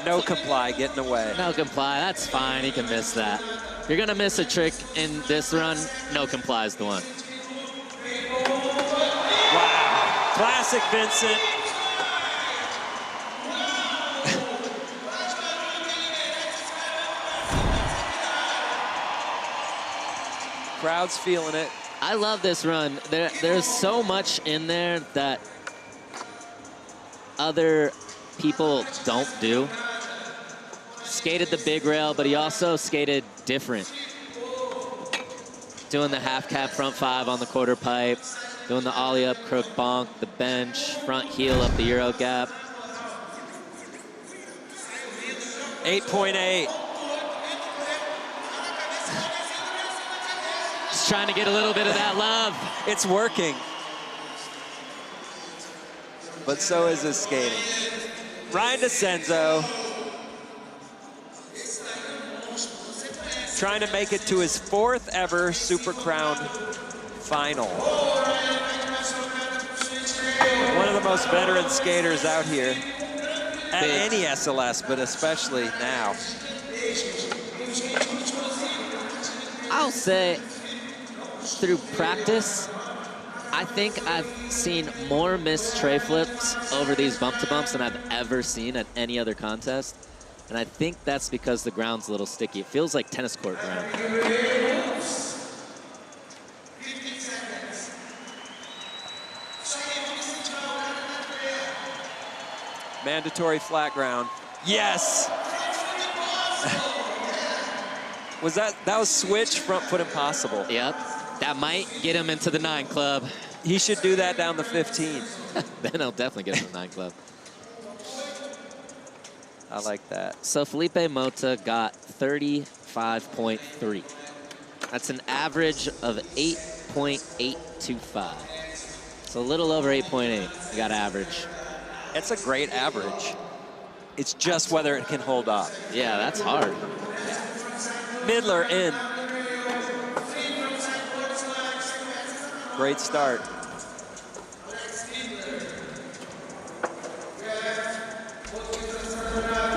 No comply, getting away. No comply, that's fine, he can miss that. If you're gonna miss a trick in this run, no comply is the one. Wow, Classic Vincent. Crowd's feeling it. I love this run. There's so much in there that other people don't do. Skated the big rail, but he also skated different. Doing the half cap front 5 on the quarter pipe, doing the ollie up crook bonk, the bench, front heel up the Euro gap. 8.8. Just trying to get a little bit of that love. It's working. But so is his skating. Ryan DeCenzo trying to make it to his 4th ever Super Crown final. One of the most veteran skaters out here at any SLS, but especially now. I'll say, through practice, I think I've seen more missed tray flips over these bump-to-bumps than I've ever seen at any other contest. And I think that's because the ground's a little sticky. It feels like tennis court ground. Mandatory flat ground. Yes! that was switch, front foot impossible. Yep, that might get him into the 9 club. He should do that down the 15. Then he'll definitely get him to the 9 club. I like that. So Felipe Mota got 35.3. That's an average of 8.825. So a little over 8.8, you got average. It's a great average. It's just whether it can hold up. Yeah, that's hard. Midler in. Great start.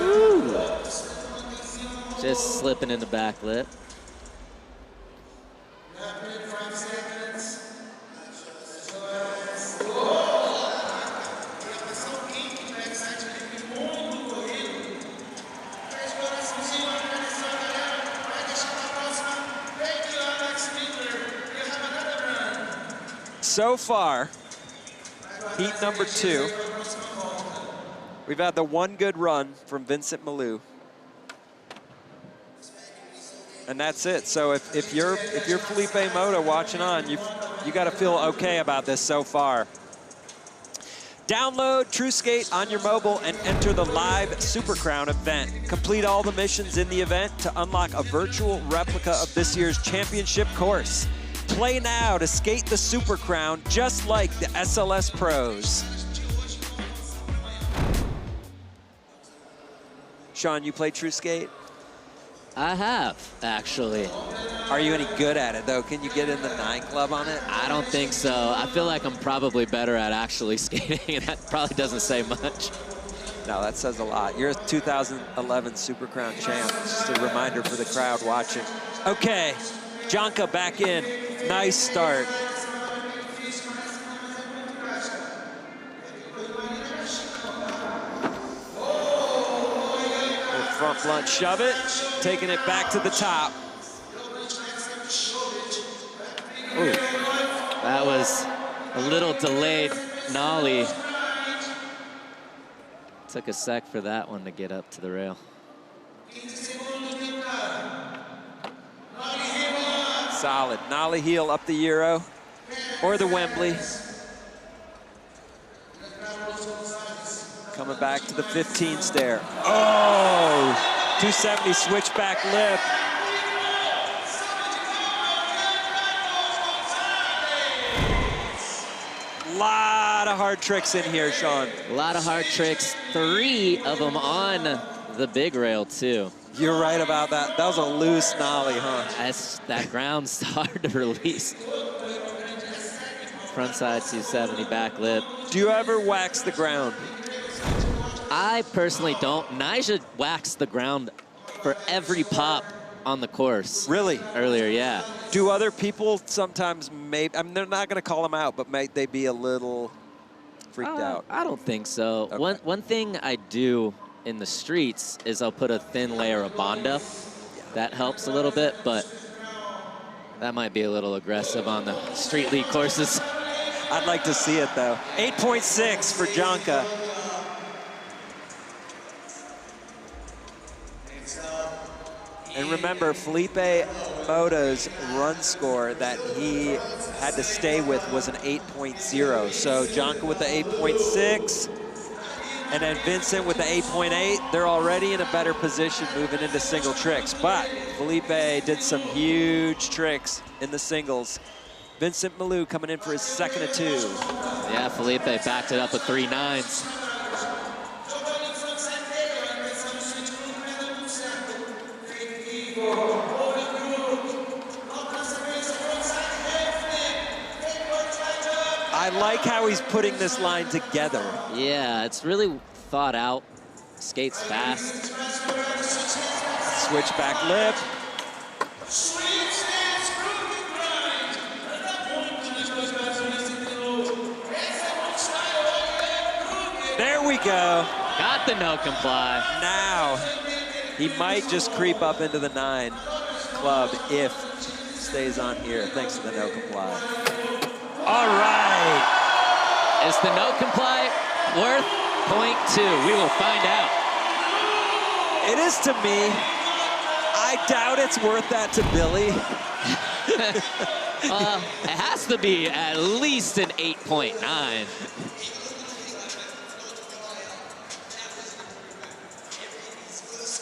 Woo. Just slipping in the back lip. So far, heat number 2, we've had the one good run from Vincent Malou. And that's it. So if you're Felipe Mota watching on, you got to feel okay about this so far. Download TrueSkate on your mobile and enter the live Super Crown event. Complete all the missions in the event to unlock a virtual replica of this year's championship course. Play now to skate the Super Crown just like the SLS pros. Sean, you play TrueSkate? I have, actually. Are you any good at it, though? Can you get in the 9 club on it? I don't think so. I feel like I'm probably better at actually skating, and that probably doesn't say much. No, that says a lot. You're a 2011 Super Crown champ. Just a reminder for the crowd watching. Okay, Jonka back in. Nice start. Front blunt shove it, taking it back to the top. Ooh, that was a little delayed nollie. Took a sec for that one to get up to the rail. Solid. Nollie heel up the Euro or the Wembley. Coming back to the 15 stair. Oh, 270 switchback lip. Lot of hard tricks in here, Sean. A lot of hard tricks, 3 of them on the big rail too. You're right about that. That was a loose nollie, huh? That ground's hard to release. Frontside 270 back lip. Do you ever wax the ground? I personally don't. Nyjah waxed the ground for every pop on the course. Really? Earlier, yeah. Do other people sometimes maybe, I mean, they're not going to call them out, but might they be a little freaked out? I don't think so. Okay. One thing I do in the streets is I'll put a thin layer of Bondo. That helps a little bit, but that might be a little aggressive on the street league courses. I'd like to see it, though. 8.6 for Jonka. And remember, Felipe Moto's run score that he had to stay with was an 8.0. So Jonka with the 8.6, and then Vincent with the 8.8. They're already in a better position moving into single tricks. But Felipe did some huge tricks in the singles. Vincent Malou coming in for his second of 2. Yeah, Felipe backed it up with 3 9s. I like how he's putting this line together. Yeah, it's really thought out. Skates fast. Switch back lip. There we go. Got the no comply. Now, he might just creep up into the 9 club if stays on here, thanks to the no comply. All right. Is the no comply worth 0.2? We will find out. It is to me. I doubt it's worth that to Billy. It has to be at least an 8.9.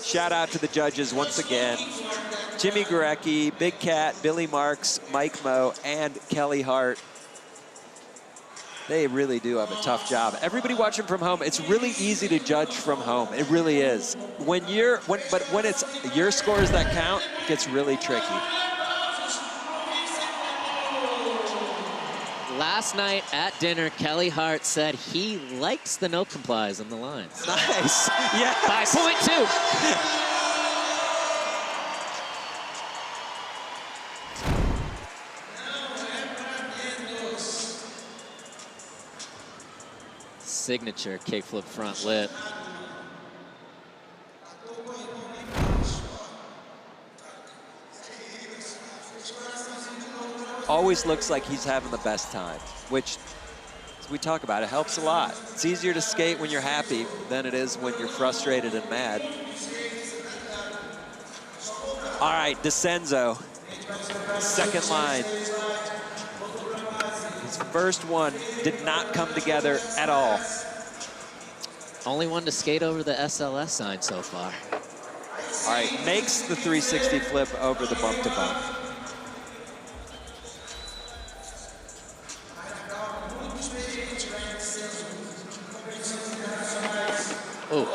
Shout out to the judges once again. Jimmy Gurecki, Big Cat, Billy Marks, Mike Moe, and Kelly Hart. They really do have a tough job. Everybody watching from home, it's really easy to judge from home. It really is. But when it's your scores that count, it gets really tricky. Last night at dinner, Kelly Hart said he likes the no complies on the lines. Nice. Yeah. By 0.2. Signature kickflip front lip. Always looks like he's having the best time, which, as we talk about, it helps a lot. It's easier to skate when you're happy than it is when you're frustrated and mad. All right, DeCenzo, second line. His first one did not come together at all. Only one to skate over the SLS sign so far. All right, makes the 360 flip over the bump to bump. Oh.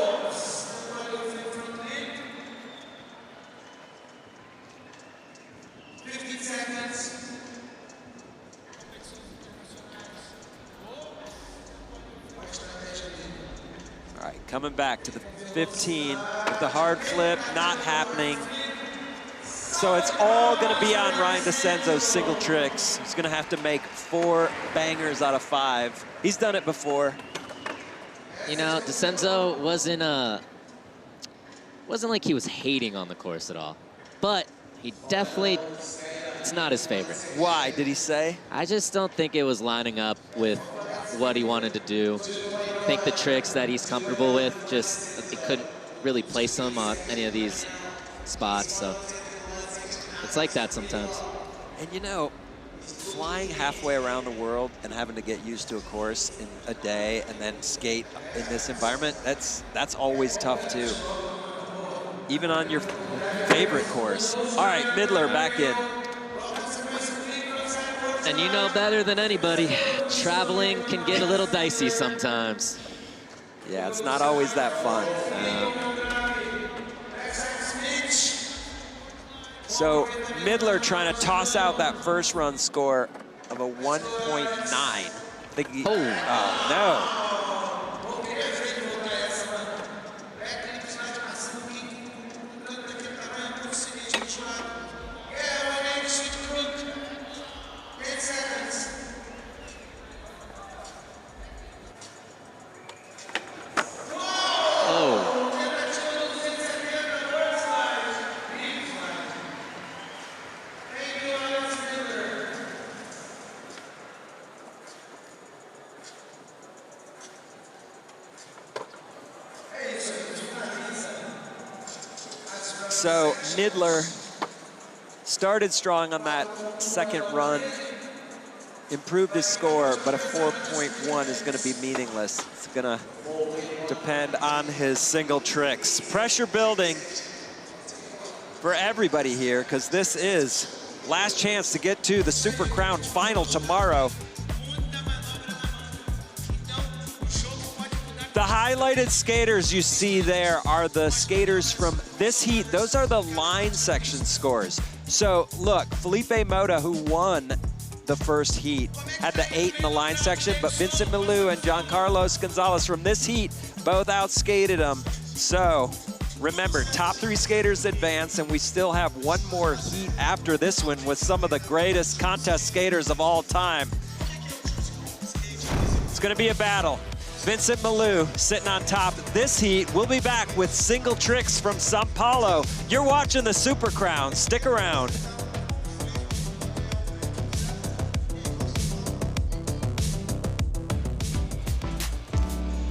All right, coming back to the 15 with the hard flip, not happening. So it's all going to be on Ryan DeCenzo's single tricks. He's going to have to make 4 bangers out of 5. He's done it before. You know, DeCenzo wasn't like he was hating on the course at all, but he definitely, it's not his favorite. Why, did he say? I just don't think it was lining up with what he wanted to do. I think the tricks that he's comfortable with, just he couldn't really place them on any of these spots, so it's like that sometimes. And you know, flying halfway around the world and having to get used to a course in a day and then skate in this environment, that's always tough too. Even on your favorite course. All right, Midler back in. And you know better than anybody, traveling can get a little dicey sometimes. Yeah, it's not always that fun. So Midler trying to toss out that first run score of a 1.9. Oh no. So Midler started strong on that second run, improved his score, but a 4.1 is gonna be meaningless. It's gonna depend on his single tricks. Pressure building for everybody here, because this is last chance to get to the Super Crown final tomorrow. The highlighted skaters you see there are the skaters from this heat. Those are the line section scores. So look, Felipe Mota, who won the first heat, had the 8 in the line section, but Vincent Milou and Giancarlos Gonzalez from this heat both outskated him. So remember, top 3 skaters advance, and we still have one more heat after this one with some of the greatest contest skaters of all time. It's gonna be a battle. Vincent Milou sitting on top this heat. We'll be back with single tricks from Sao Paulo. You're watching the Super Crown. Stick around.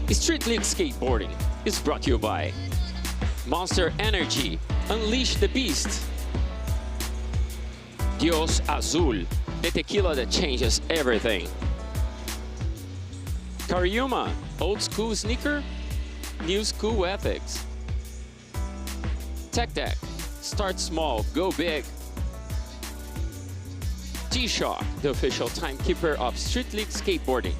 Street League Skateboarding is brought to you by Monster Energy, Unleash the Beast. Dios Azul, the tequila that changes everything. Cariuma, old school sneaker, new school ethics. Tech Deck, start small, go big. G-Shock, the official timekeeper of Street League Skateboarding.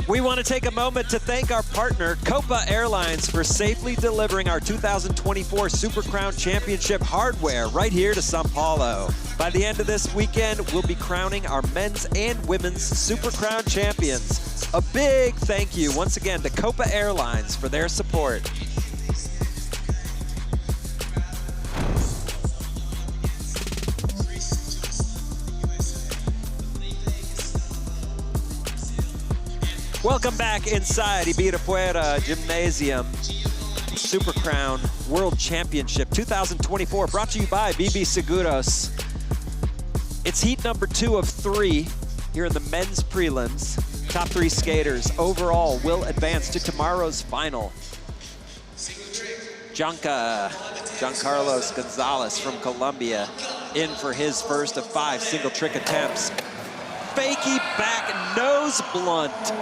We want to take a moment to thank our partner, Copa Airlines, for safely delivering our 2024 Super Crown Championship hardware right here to Sao Paulo. By the end of this weekend, we'll be crowning our men's and women's Super Crown champions. A big thank you once again to Copa Airlines for their support. Welcome back inside Ibirapuera Gymnasium Super Crown World Championship 2024, brought to you by BB Seguros. It's heat number 2 of 3 here in the men's prelims. Top 3 skaters overall will advance to tomorrow's final. Giancarlos Gonzalez from Colombia in for his first of 5 single trick attempts. Fakie back nose blunt,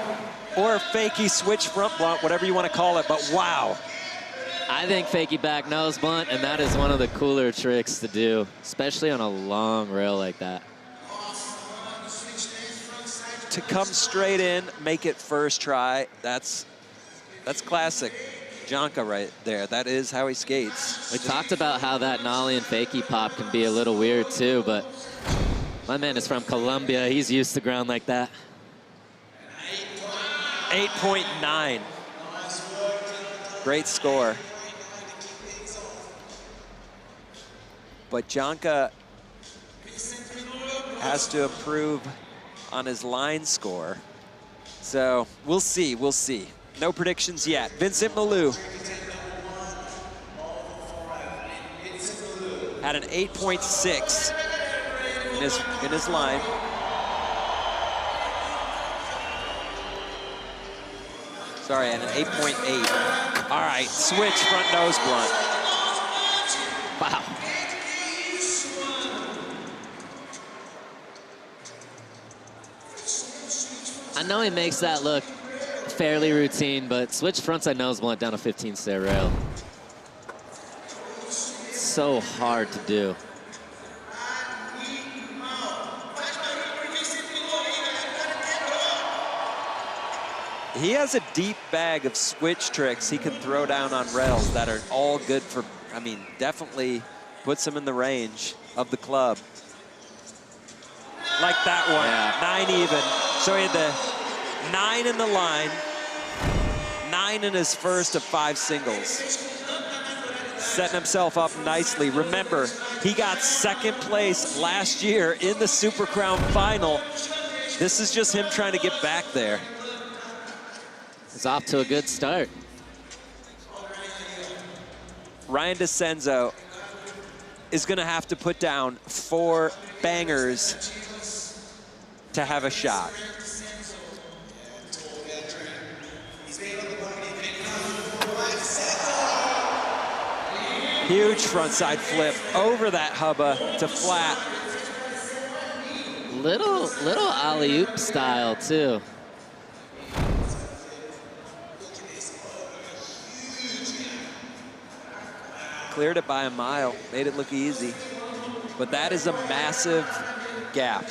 or fakie switch front blunt, whatever you want to call it, but wow. I think fakie back nose blunt, and that is one of the cooler tricks to do, especially on a long rail like that. To come straight in, make it first try, that's classic. Gianca right there, that is how he skates. We talked about how that nollie and fakie pop can be a little weird too, but my man is from Colombia. He's used to ground like that. 8.9. Great score. But Gianca has to improve on his line score. So we'll see, we'll see. No predictions yet. Vincent Milou had an 8.6 in his line. Sorry, and an 8.8. All right, switch front nose blunt. Wow. I know he makes that look fairly routine, but switch frontside nose blunt down a 15-stair rail. It's so hard to do. He has a deep bag of switch tricks he can throw down on rails that are all good for, I mean, definitely puts him in the range of the club. Like that one, yeah. 9 even. So he had the 9 in the line, 9 in his first of 5 singles. Setting himself up nicely. Remember, he got 2nd place last year in the Super Crown final. This is just him trying to get back there. He's off to a good start. Ryan DeCenzo is going to have to put down 4 bangers to have a shot. Huge frontside flip over that hubba to flat. Little alley-oop style too. Cleared it by a mile, made it look easy. But that is a massive gap.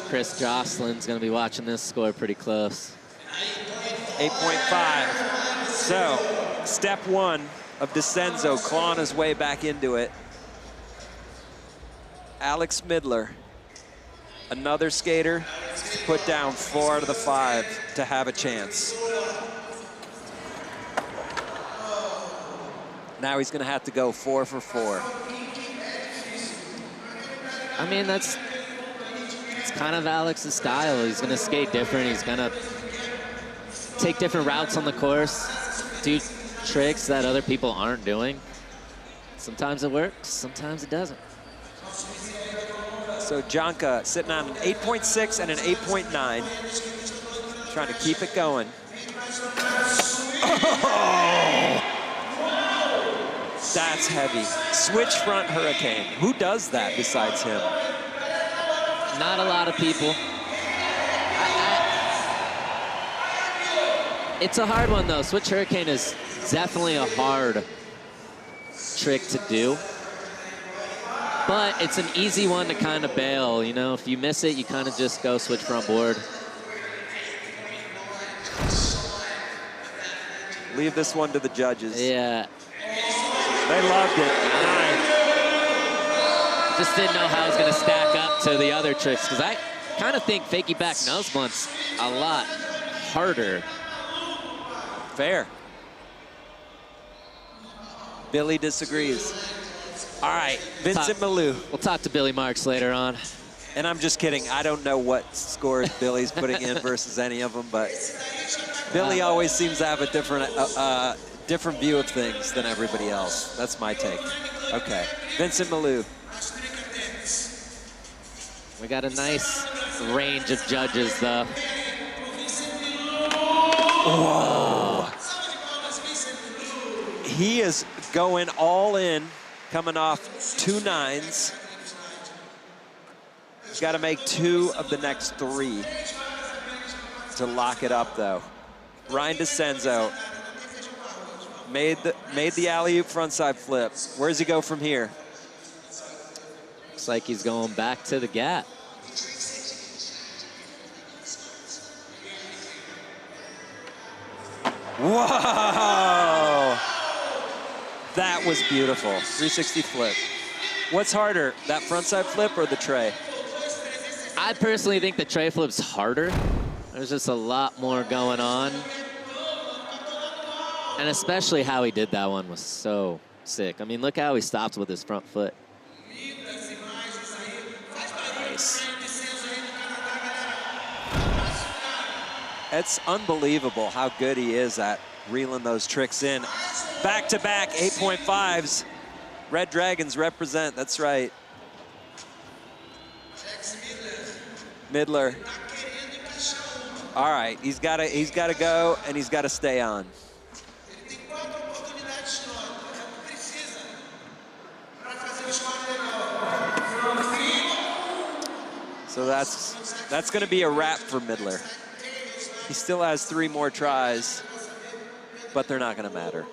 Chris Joslin's gonna be watching this score pretty close. 8.5. So, step 1 of DeCenzo clawing his way back into it. Alex Midler, another skater, put down 4 out of the 5 to have a chance. Now he's gonna have to go 4 for 4. I mean, it's kind of Alex's style. He's gonna skate different. He's gonna take different routes on the course, do tricks that other people aren't doing. Sometimes it works, sometimes it doesn't. So Jonka sitting on an 8.6 and an 8.9, trying to keep it going. Oh! That's heavy. Switch front hurricane. Who does that besides him? Not a lot of people. It's a hard one though. Switch hurricane is definitely a hard trick to do. But it's an easy one to kind of bail, you know? If you miss it, you kind of just go switch front board. Leave this one to the judges. Yeah. They loved it. Just didn't know how it was going to stack up to the other tricks, because I kind of think fakie back nose blunt's a lot harder. Fair. Billy disagrees. All right, Vincent Malou. We'll talk to Billy Marks later on. And I'm just kidding. I don't know what scores Billy's putting in versus any of them, but Billy always seems to have a different view of things than everybody else. That's my take. Okay, Vincent Malou. We got a nice range of judges, though. Whoa. He is going all in, coming off 2 9s. He's got to make 2 of the next 3 to lock it up, though. Ryan DeCenzo made the alley-oop frontside flip. Where does he go from here? Looks like he's going back to the gap. Whoa! That was beautiful. 360 flip. What's harder, that frontside flip or the tray? I personally think the tray flip's harder. There's just a lot more going on. And especially how he did that one was so sick. I mean, look how he stops with his front foot. Nice. It's unbelievable how good he is at reeling those tricks in. Back-to-back 8.5s. Red Dragons represent, that's right. Midler. All right, he's got to go and he's got to stay on. So that's going to be a wrap for Midler. He still has 3 more tries, but they're not going to matter.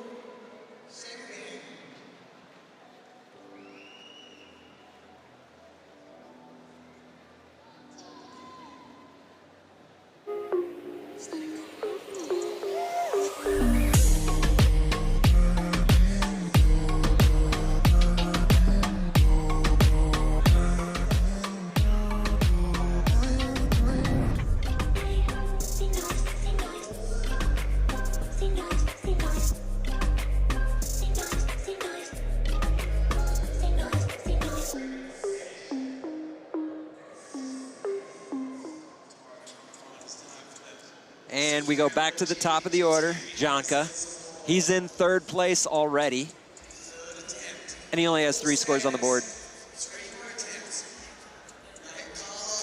And we go back to the top of the order, Janka. He's in 3rd place already. And he only has 3 scores on the board.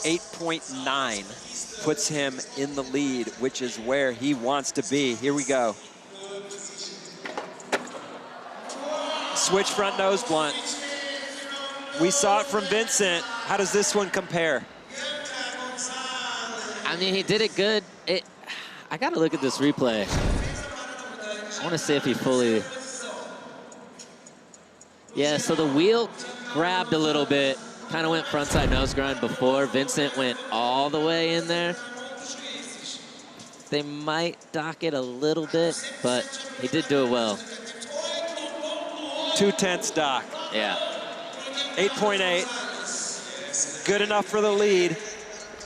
8.9 puts him in the lead, which is where he wants to be. Here we go. Switch front nose blunt. We saw it from Vincent. How does this one compare? I mean, he did it good. I gotta look at this replay. I wanna see if he fully... Yeah, so the wheel grabbed a little bit, kind of went frontside nose grind before. Vincent went all the way in there. They might dock it a little bit, but he did do it well. 2/10 dock. Yeah. 8.8. Good enough for the lead.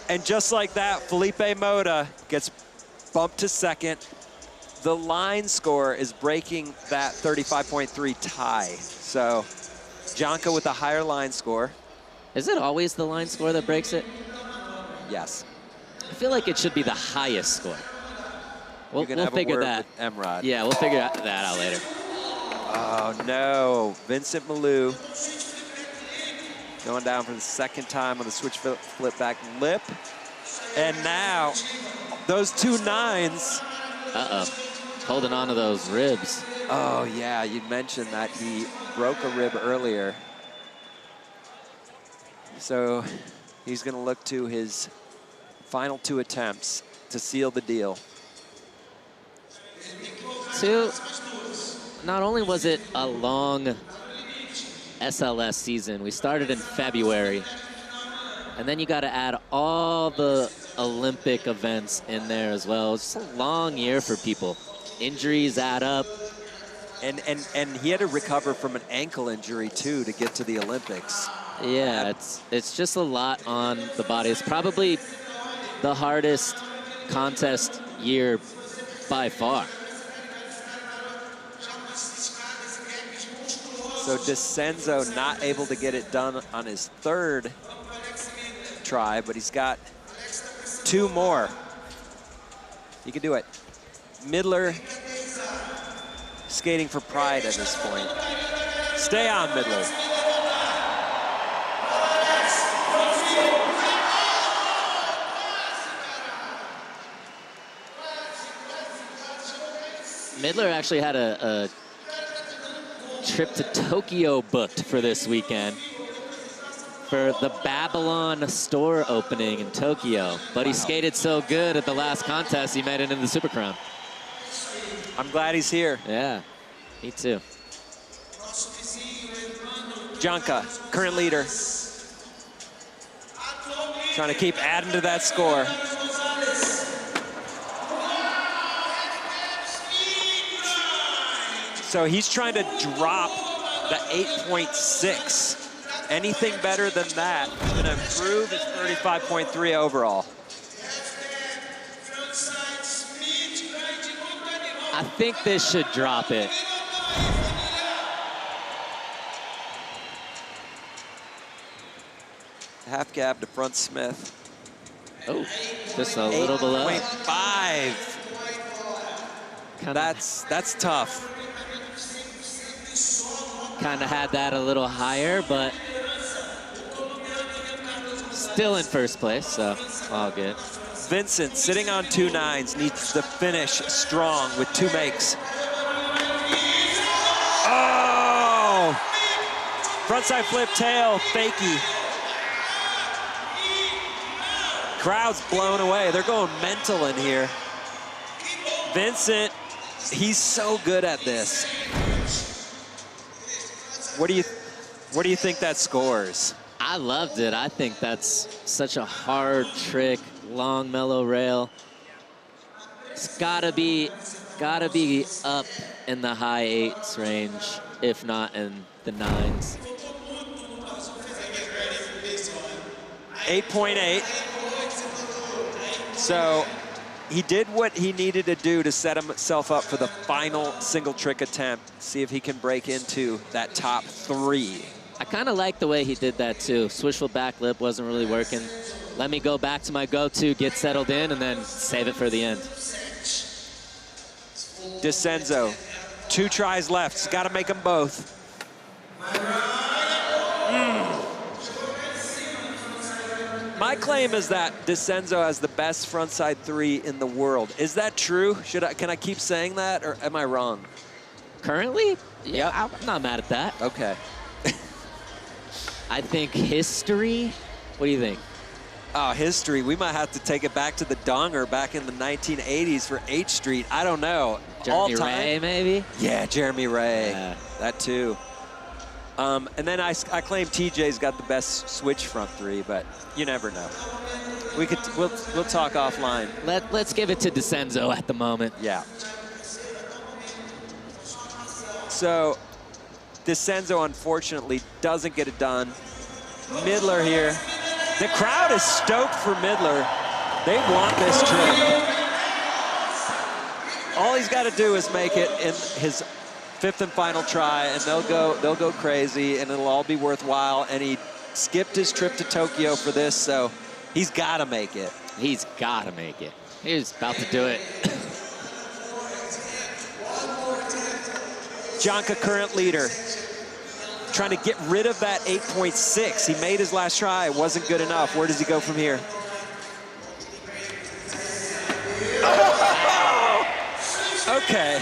And just like that, Felipe Mota gets bumped to 2nd. The line score is breaking that 35.3 tie. So Janka with a higher line score. Is it always the line score that breaks it? Yes. I feel like it should be the highest score. We'll figure that. Emrod. Yeah, we'll figure that out later. Oh no, Vincent Malou going down for the 2nd time on the switch flip back lip. And now those 2 9s. Uh-oh, holding on to those ribs. Oh yeah, you mentioned that he broke a rib earlier. So he's gonna look to his final 2 attempts to seal the deal. Not only was it a long SLS season, we started in February, and then you got to add all the Olympic events in there as well. It's just a long year for people. Injuries add up. And he had to recover from an ankle injury too to get to the Olympics. Yeah, it's just a lot on the body. It's probably the hardest contest year by far. So DeCenzo not able to get it done on his 3rd try, but he's got 2 more. He can do it. Midler skating for pride at this point. Stay on, Midler. Midler actually had a trip to Tokyo booked for this weekend for the Babylon store opening in Tokyo. But he skated so good at the last contest, he made it into the Super Crown. I'm glad he's here. Yeah, me too. Janka, current leader. Trying to keep adding to that score. So he's trying to drop the 8.6. Anything better than that is going to improve his 35.3 overall. I think this should drop it. Half gap to front Smith. Oh, just a little below. 8.5. That's tough. Kind of had that a little higher, but still in 1st place, so all good. Vincent, sitting on 2 9s, needs to finish strong with 2 makes. Oh! Frontside flip tail, fakie. Crowd's blown away. They're going mental in here. Vincent, he's so good at this. What do you think that scores? I loved it. I think that's such a hard trick, long mellow rail. It's gotta be up in the high 8s range, if not in the 9s. 8.8. So he did what he needed to do to set himself up for the final single trick attempt. See if he can break into that top 3. I kind of like the way he did that too. Switchful back lip wasn't really working. let me go back to my go-to, get settled in, and then save it for the end. DeCenzo, 2 tries left. He's got to make them both. My claim is that DeCenzo has the best frontside 3 in the world. Is that true? Can I keep saying that, or am I wrong? Currently? Yeah, I'm not mad at that. Okay. I think history, what do you think? Oh, history. We might have to take it back to the Donger back in the 1980s for H Street. I don't know. Jeremy Ray, maybe? Yeah, Jeremy Ray. Yeah. That too. And then I claim TJ's got the best switch front 3, but you never know. We'll talk offline. Let's give it to DeCenzo at the moment. Yeah. So DeCenzo unfortunately doesn't get it done. Midler here. The crowd is stoked for Midler. They want this trick. All he's got to do is make it in his 5th and final try, and they'll go crazy, and it'll all be worthwhile. And he skipped his trip to Tokyo for this, so he's got to make it. He's got to make it. He's about to do it. Jonka, current leader, trying to get rid of that 8.6. He made his last try. It wasn't good enough. Where does he go from here? Okay.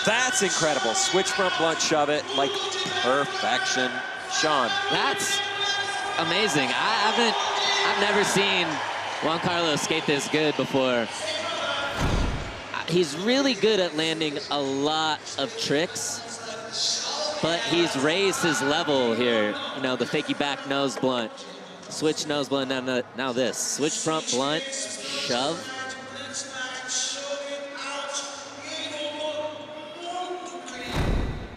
That's incredible. Switch front blunt, shove it like perfection. Sean. That's amazing. I've never seen Juan Carlos skate this good before. He's really good at landing a lot of tricks, but he's raised his level here. You know, the fakey back nose blunt, switch nose blunt, now this. Switch front blunt, shove.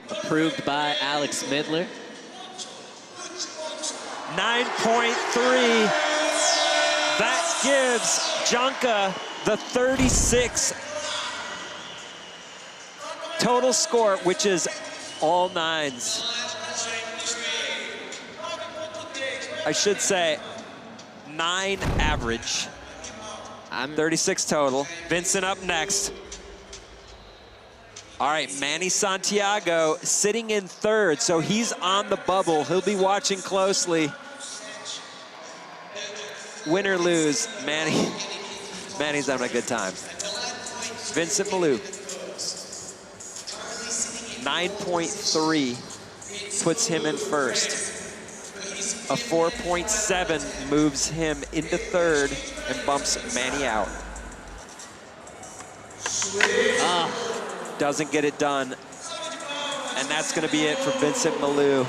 Approved by Alex Midler. 9.3. That gives Jonka the 36 total score, which is all 9s. I should say 9 average. 36 total. Vincent up next. All right, Manny Santiago sitting in 3rd, so he's on the bubble. He'll be watching closely. Win or lose, Manny's having a good time. Vincent Malou. 9.3 puts him in 1st. A 4.7 moves him into 3rd and bumps Manny out. Doesn't get it done. And that's gonna be it for Vincent Malou.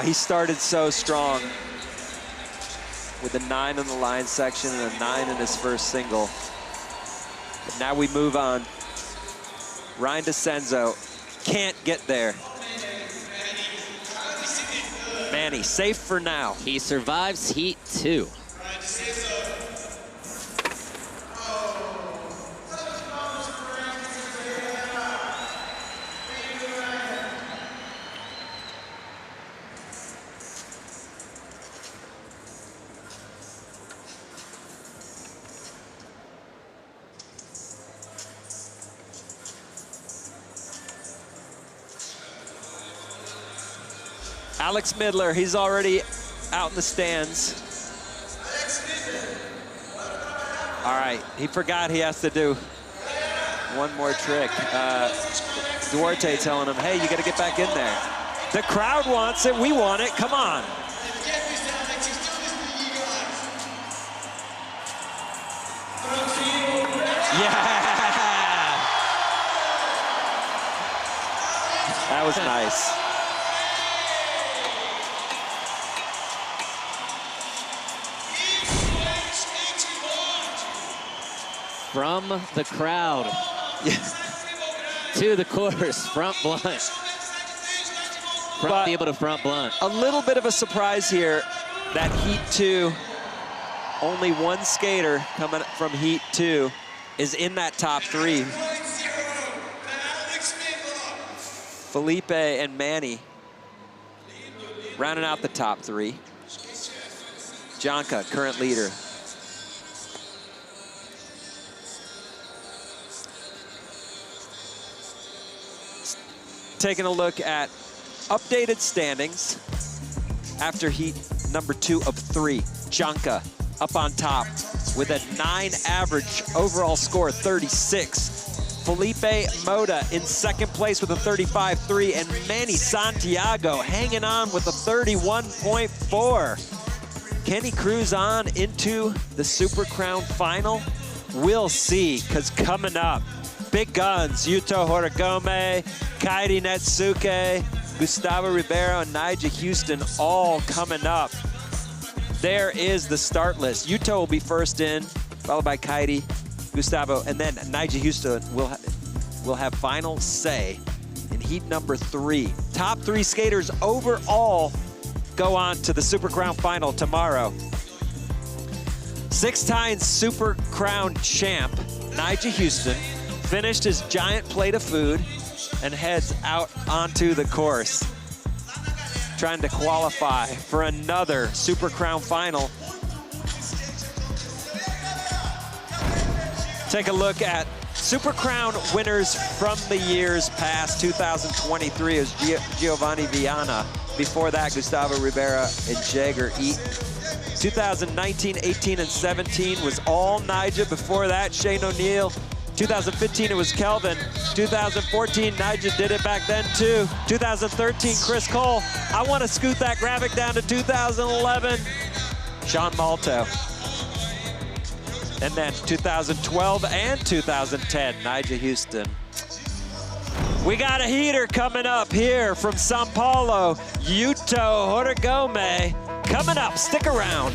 He started so strong with a 9 in the line section and a 9 in his first single. But now we move on. Ryan DeCenzo can't get there. Manny, safe for now. He survives Heat 2. Alex Midler, he's already out in the stands. All right, he forgot he has to do one more trick. Duarte telling him, hey, you gotta get back in there. The crowd wants it, we want it, come on. Yeah! That was nice. From the crowd to the course, front blunt. Front able to front blunt. A little bit of a surprise here that Heat 2, only one skater coming from Heat 2 is in that top 3. Felipe and Manny rounding out the top 3. Janka, current leader. Taking a look at updated standings after heat number 2 of 3. Janka up on top with a 9 average overall score, 36. Felipe Moda in second place with a 35.3, and Manny Santiago hanging on with a 31.4. Can he cruise on into the Super Crown final? We'll see, because coming up, big guns, Yuto Horigome, Kairi Netsuke, Gustavo Ribeiro, and Nyjah Houston all coming up. There is the start list. Yuto will be first in, followed by Kairi, Gustavo, and then Nyjah Houston will have final say in heat number 3. Top 3 skaters overall go on to the Super Crown final tomorrow. 6-time Super Crown champ, Nyjah Houston, finished his giant plate of food and heads out onto the course, trying to qualify for another Super Crown final. Take a look at Super Crown winners from the years past. 2023 is Giovanni Vianna. Before that, Gustavo Ribeiro and Jagger Eaton. 2019, 18, and 17 was all Nyjah. Before that, Shane O'Neill. 2015, it was Kelvin. 2014, Nyjah did it back then too. 2013, Chris Cole. I want to scoot that graphic down to 2011, Sean Malto. And then 2012 and 2010, Nyjah Houston. We got a heater coming up here from Sao Paulo. Yuto Horigome coming up, stick around.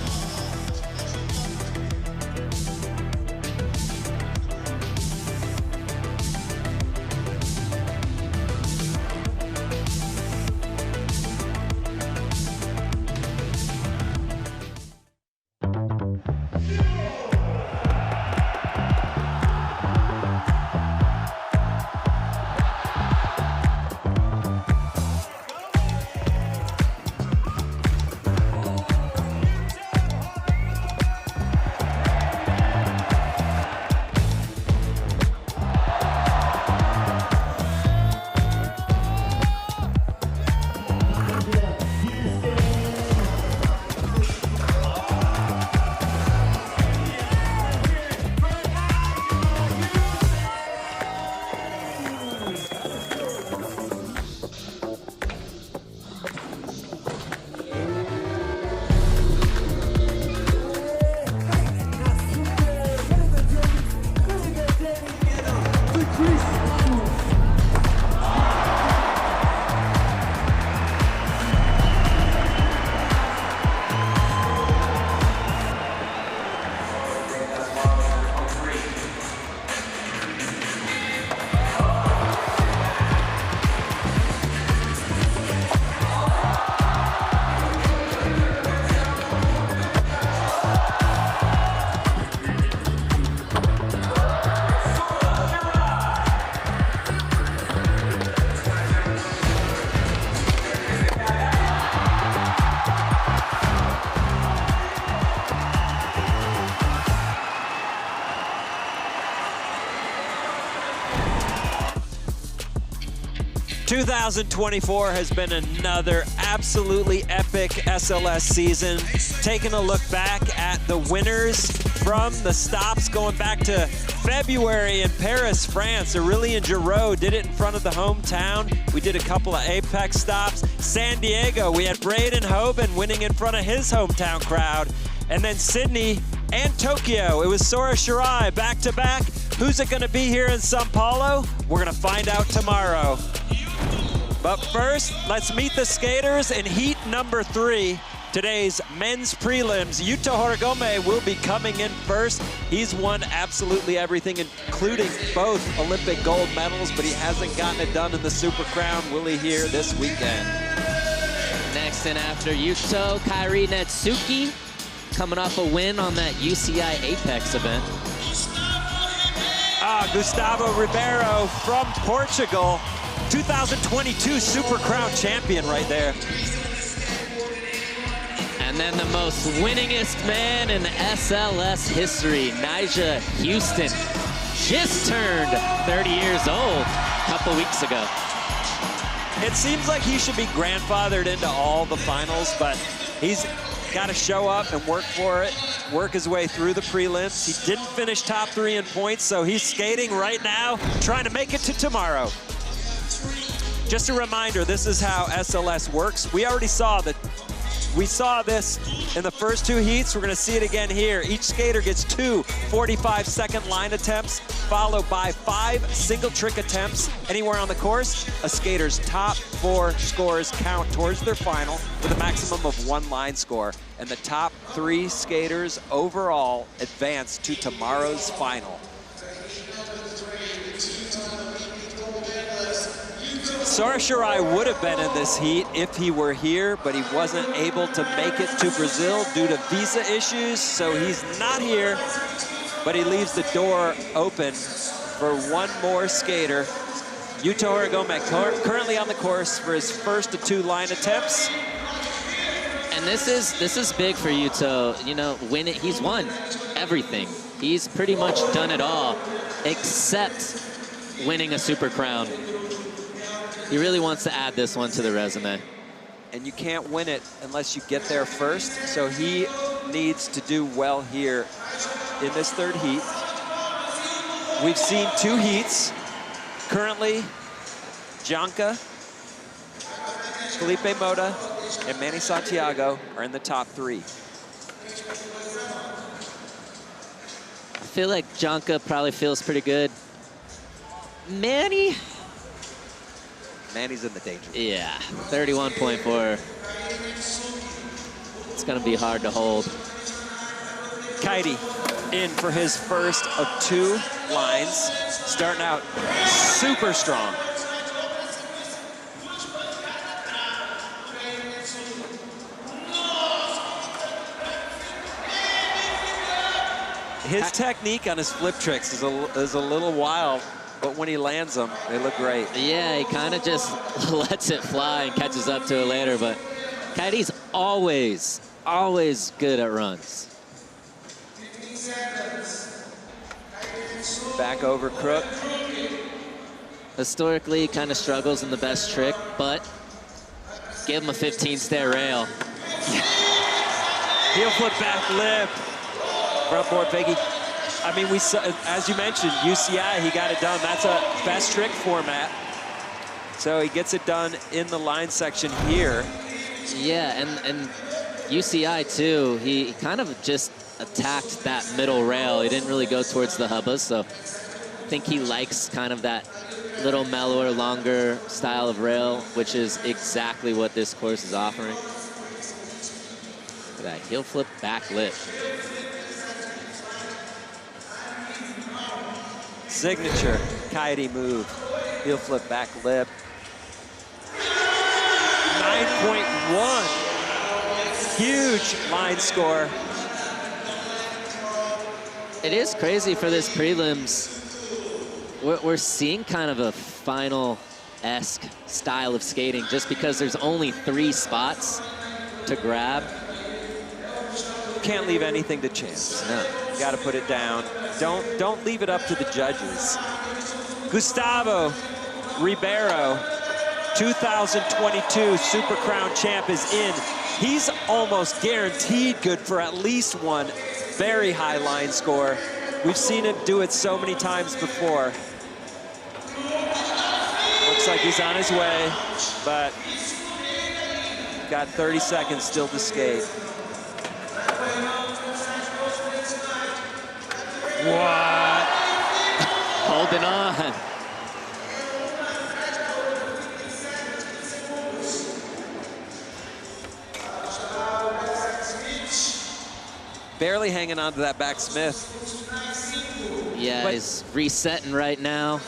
...2024 has been another absolutely epic SLS season. Taking a look back at the winners from the stops going back to February in Paris, France. Aurelien Giraud did it in front of the hometown. We did a couple of Apex stops. San Diego, we had Braden Hoban winning in front of his hometown crowd. And then Sydney and Tokyo, it was Sora Shirai back-to-back. Who's it gonna be here in Sao Paulo? We're gonna find out tomorrow. But first, let's meet the skaters in heat number 3. Today's men's prelims. Yuto Horigome will be coming in first. He's won absolutely everything, including both Olympic gold medals, but he hasn't gotten it done in the Super Crown. Will he here this weekend? Next in after Yuto, Kairi Netsuke, coming off a win on that UCI Apex event. Gustavo Ribeiro from Portugal. 2022 Super Crown champion right there. And then the most winningest man in SLS history, Nyjah Houston, just turned 30 years old a couple weeks ago. It seems like he should be grandfathered into all the finals, but he's got to show up and work for it, work his way through the prelims. He didn't finish top 3 in points, so he's skating right now, trying to make it to tomorrow. Just a reminder, this is how SLS works. We already saw that. We saw this in the first 2 heats. We're gonna see it again here. Each skater gets 2 45-second line attempts, followed by 5 single trick attempts anywhere on the course. A skater's top 4 scores count towards their final with a maximum of 1 line score. And the top 3 skaters overall advance to tomorrow's final. Sora Shirai would have been in this heat if he were here, but he wasn't able to make it to Brazil due to visa issues, so he's not here, but he leaves the door open for one more skater. Yuto Horigome currently on the course for his first of 2 line attempts. And this is big for Yuto. You know, he's won everything. He's pretty much done it all, except winning a Super Crown. He really wants to add this one to the resume. And you can't win it unless you get there first, so he needs to do well here in this 3rd heat. We've seen 2 heats. Currently, Janka, Felipe Mota, and Manny Santiago are in the top 3. I feel like Janka probably feels pretty good. Manny's in the danger. Yeah, 31.4. It's gonna be hard to hold. Kaidi in for his first of 2 lines, starting out super strong. His technique on his flip tricks is a little wild, but when he lands them, they look great. Yeah, he kind of just lets it fly and catches up to it later, but Kaidi's always good at runs. Back over crook. Historically, kind of struggles in the best trick, but give him a 15-stair rail. Heel flip back lip. Front board piggy. I mean, we saw, as you mentioned, UCI, he got it done. That's a best trick format. So he gets it done in the line section here. Yeah, and UCI too, he kind of just attacked that middle rail. He didn't really go towards the hubbas, so I think he likes kind of that little mellower, longer style of rail, which is exactly what this course is offering. Look at that heel flip back lip. Signature Kaidi move. Heel flip back lip. 9.1. Huge line score. It is crazy for this prelims. We're seeing kind of a final-esque style of skating just because there's only 3 spots to grab. Can't leave anything to chance. No. Got to put it down. Don't leave it up to the judges. Gustavo Ribeiro, 2022 Super Crown champ, is in. He's almost guaranteed good for at least one very high line score. We've seen him do it so many times before. Looks like he's on his way, but got 30 seconds still to skate. What? Holding on. Barely hanging on to that back Smith. Yeah, but he's resetting right now.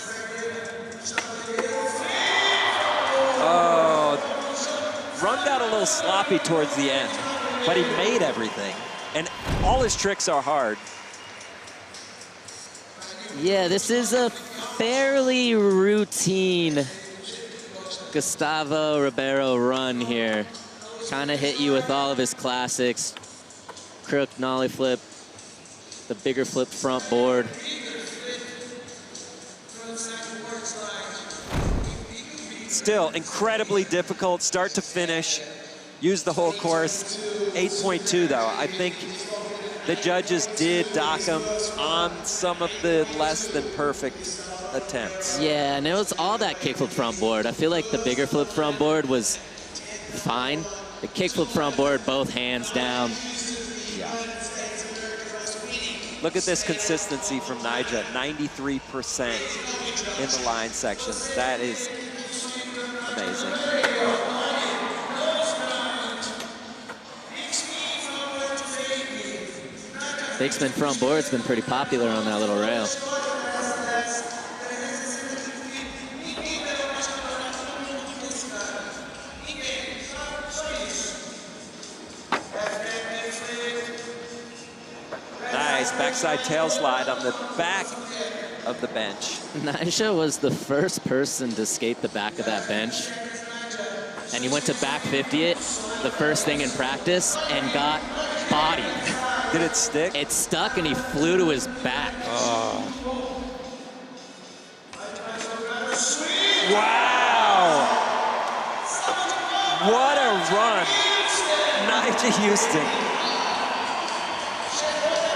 Oh, run got a little sloppy towards the end, but he made everything. And all his tricks are hard. Yeah, this is a fairly routine Gustavo Ribeiro run here. kind of hit you with all of his classics. Crook, nollie flip, the bigger flip front board. Still incredibly difficult start to finish. Use the whole course. 8.2 though. I think the judges did dock him on some of the less than perfect attempts. Yeah, and it was all that kickflip front board. I feel like the bigger flip front board was fine. The kickflip front board, both hands down. Yeah. Look at this consistency from Nyjah, 93% in the line section. That is amazing. Big spin front board's been pretty popular on that little rail. Nice backside tail slide on the back of the bench. Nyjah was the first person to skate the back of that bench. And he went to back 50 it, the first thing in practice, and got bodied. Did it stick? It stuck and he flew to his back. Oh. Wow. What a run. Nyjah Houston.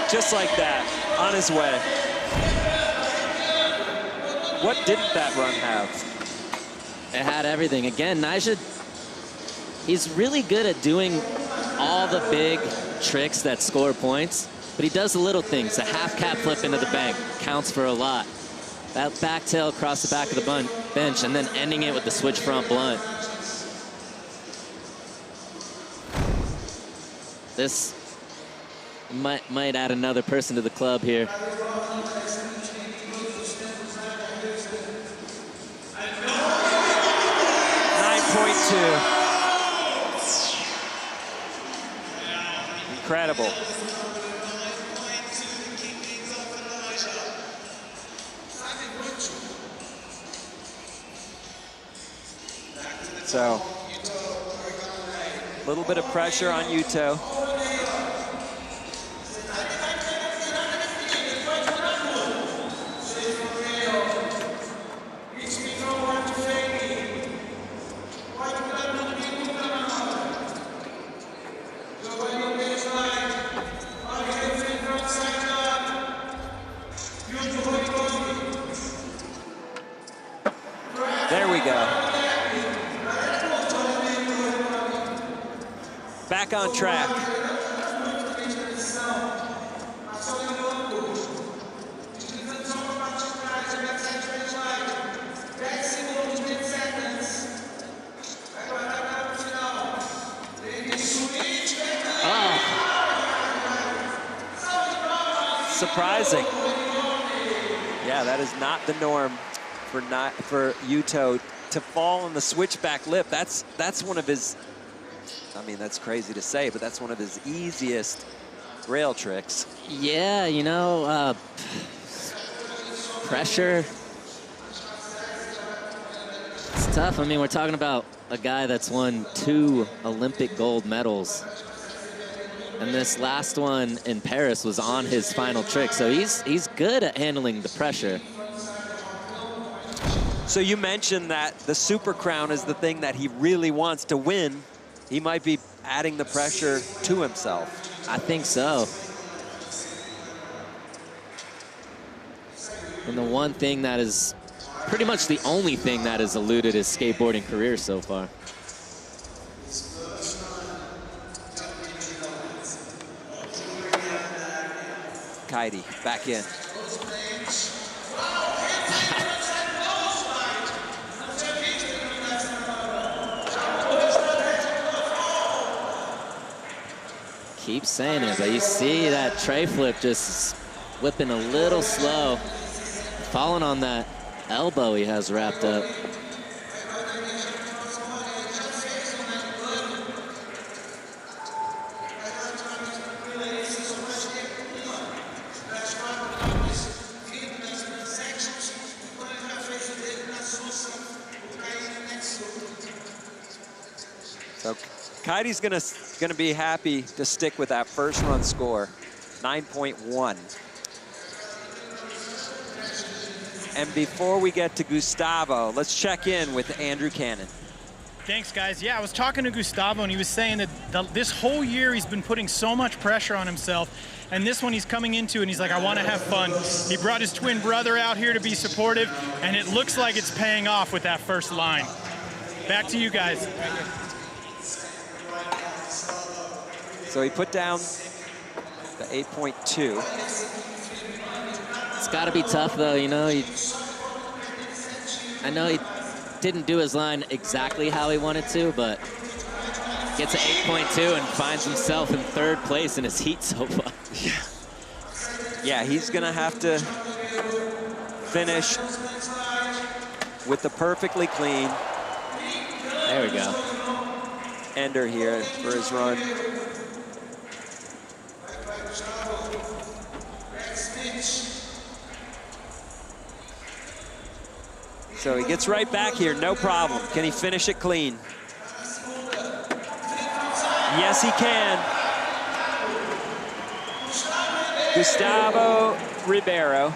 Just like that, on his way. What didn't that run have? It had everything. Again, Nyjah, he's really good at doing all the big tricks that score points, but he does the little things. The half cap flip into the bank counts for a lot. That back tail across the back of the bench and then ending it with the switch front blunt. This might add another person to the club here. Incredible. So, a little bit of pressure on Yuto. There we go. Back on track. Surprising. Yeah, that is not the norm for Yuto to fall on the switchback lip. That's one of his, I mean, that's crazy to say, but that's one of his easiest rail tricks. Yeah, you know, pressure. It's tough. I mean, we're talking about a guy that's won 2 Olympic gold medals. And this last one in Paris was on his final trick. So he's good at handling the pressure. So you mentioned that the Super Crown is the thing that he really wants to win. He might be adding the pressure to himself. I think so. And the one thing that is pretty much the only thing that has eluded his skateboarding career so far. Kaidi back in. Keep saying it, but you see that tray flip just whipping a little slow, falling on that elbow he has wrapped up. So Keity's gonna be happy to stick with that first run score, 9.1. And before we get to Gustavo, let's check in with Andrew Cannon. Thanks, guys. Yeah, I was talking to Gustavo, and he was saying that this whole year he's been putting so much pressure on himself, and this one he's coming into, and he's like, I want to have fun. He brought his twin brother out here to be supportive, and it looks like it's paying off with that first line. Back to you guys. So he put down the 8.2. It's got to be tough, though, you know. I know he didn't do his line exactly how he wanted to, but gets an 8.2 and finds himself in 3rd place in his heat so far. Yeah, he's gonna have to finish with the perfectly clean. There we go. Ender here for his run. So he gets right back here, no problem. Can he finish it clean? Yes, he can. Gustavo Ribeiro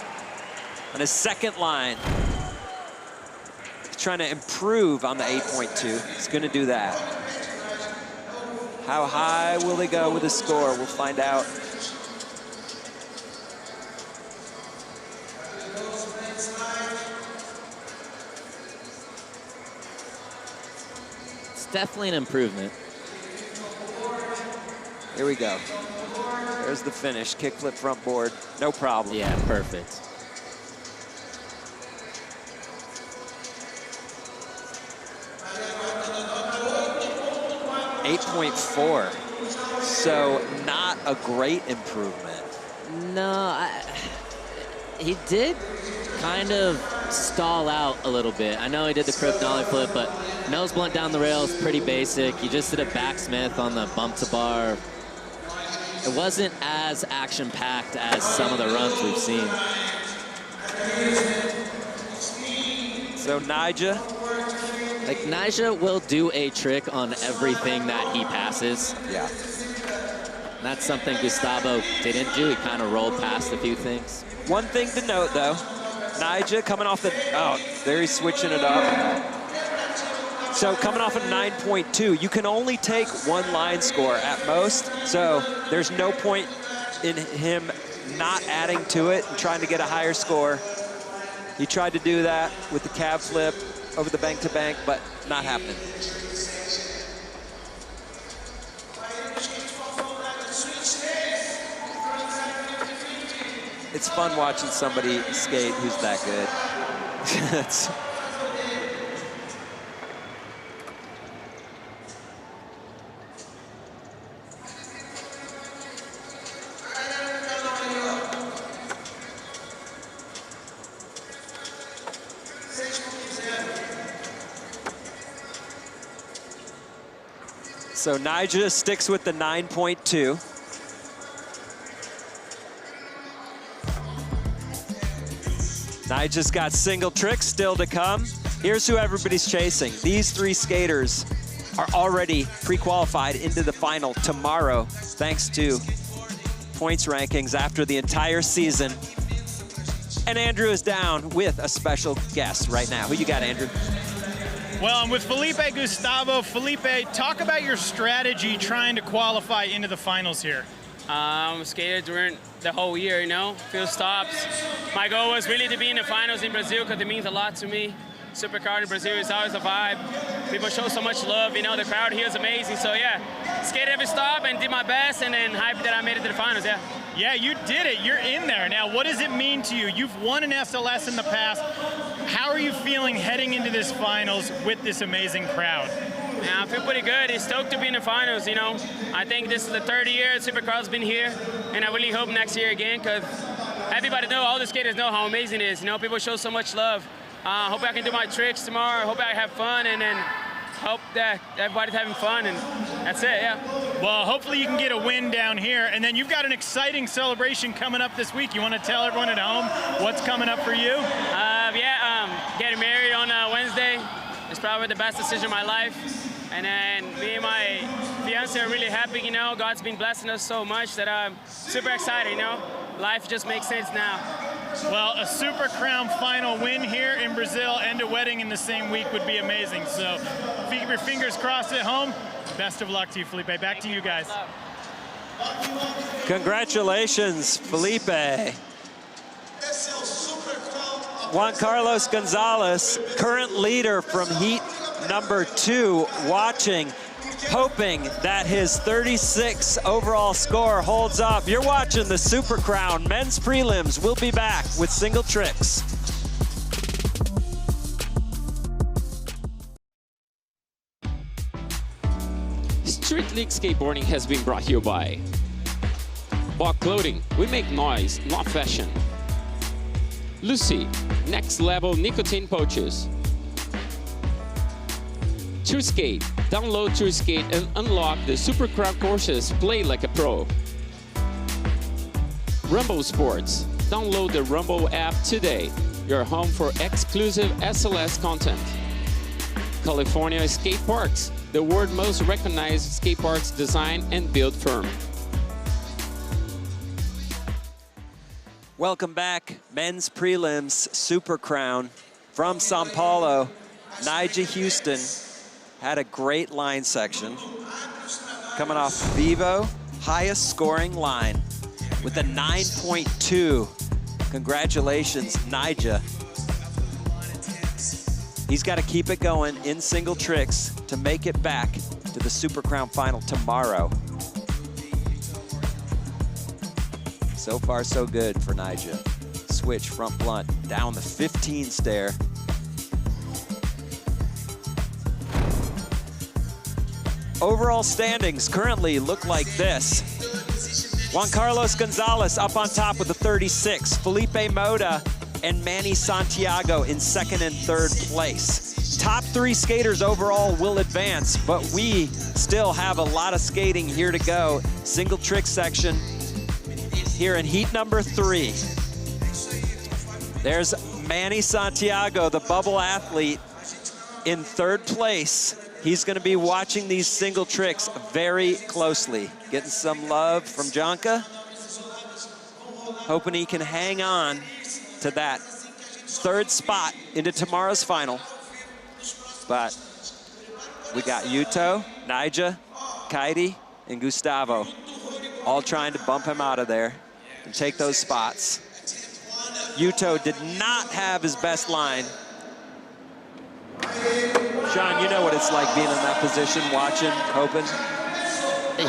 on his 2nd line. He's trying to improve on the 8.2. He's gonna do that. How high will they go with the score? We'll find out. Definitely an improvement. Here we go. There's the finish. Kickflip front board. No problem. Yeah, perfect. .4. So not a great improvement. No, he did kind of stall out a little bit. I know he did the crib dolly flip, but nose blunt down the rails, pretty basic. He just did a backsmith on the bump to bar. It wasn't as action-packed as some of the runs we've seen. So Nyjah. Like, Nyjah will do a trick on everything that he passes. Yeah. And that's something Gustavo didn't do. He kind of rolled past a few things. One thing to note, though, Nyjah coming off the, oh, there he's switching it up. So coming off a 9.2, you can only take 1 line score at most. So there's no point in him not adding to it and trying to get a higher score. He tried to do that with the cab flip over the bank to bank, but not happening. It's fun watching somebody skate who's that good. That's... So Nyjah sticks with the 9.2. Nyjah's got single tricks still to come. Here's who everybody's chasing. These 3 skaters are already pre-qualified into the final tomorrow, thanks to points rankings after the entire season. And Andrew is down with a special guest right now. Who you got, Andrew? Well, I'm with Felipe Gustavo. Felipe, talk about your strategy trying to qualify into the finals here. Skated during the whole year, you know, few stops. My goal was really to be in the finals in Brazil because it means a lot to me. Supercar in Brazil is always a vibe. People show so much love, you know, the crowd here is amazing. So yeah, skated every stop and did my best, and then hyped that I made it to the finals, yeah. Yeah, you did it. You're in there. Now, what does it mean to you? You've won an SLS in the past. How are you feeling heading into this finals with this amazing crowd? Yeah, I feel pretty good. It's stoked to be in the finals, you know. I think this is the 3rd year Supercar's been here, and I really hope next year again, because everybody knows, all the skaters know how amazing it is. You know, people show so much love. Hope I can do my tricks tomorrow. Hope I have fun, and then hope that everybody's having fun, and that's it, yeah. Well, hopefully you can get a win down here, and then you've got an exciting celebration coming up this week. You want to tell everyone at home what's coming up for you? Getting married on Wednesday. It's probably the best decision of my life. And then me and my fiance are really happy, you know. God's been blessing us so much that I'm super excited, you know. Life just makes sense now. Well, a Super Crown final win here in Brazil and a wedding in the same week would be amazing. So keep your fingers crossed at home. Best of luck to you, Felipe. Back to you guys. Congratulations, Felipe. Juan Carlos Gonzalez, current leader from Heat number 2, watching, hoping that his 36 overall score holds up. You're watching the Super Crown Men's Prelims. We'll be back with single tricks. Street League Skateboarding has been brought to you by Bog Clothing. We make noise, not fashion. Lucy, next level nicotine pouches. TrueSkate, download TrueSkate and unlock the Super Crown courses. Play like a pro. Rumble Sports, download the Rumble app today. Your home for exclusive SLS content. California Skate Parks, the world's most recognized skate parks design and build firm. Welcome back, Men's Prelims Super Crown from Sao Paulo. Nyjah Houston had a great line section. Coming off Vivo, highest scoring line with a 9.2. Congratulations, Nyjah. He's got to keep it going in single tricks to make it back to the Super Crown final tomorrow. So far, so good for Nyjah. Switch, front blunt, down the 15 stair. Overall standings currently look like this. Juan Carlos Gonzalez up on top with a 36. Felipe Mota and Manny Santiago in second and third place. Top 3 skaters overall will advance, but we still have a lot of skating here to go. Single trick section here in heat number 3. There's Manny Santiago, the bubble athlete, in third place. He's gonna be watching these single tricks very closely. Getting some love from Jonka. Hoping he can hang on to that third spot into tomorrow's final. But we got Yuto, Nyjah, Kaidi, and Gustavo all trying to bump him out of there and take those spots. Yuto did not have his best line. Sean, you know what it's like being in that position, watching, hoping.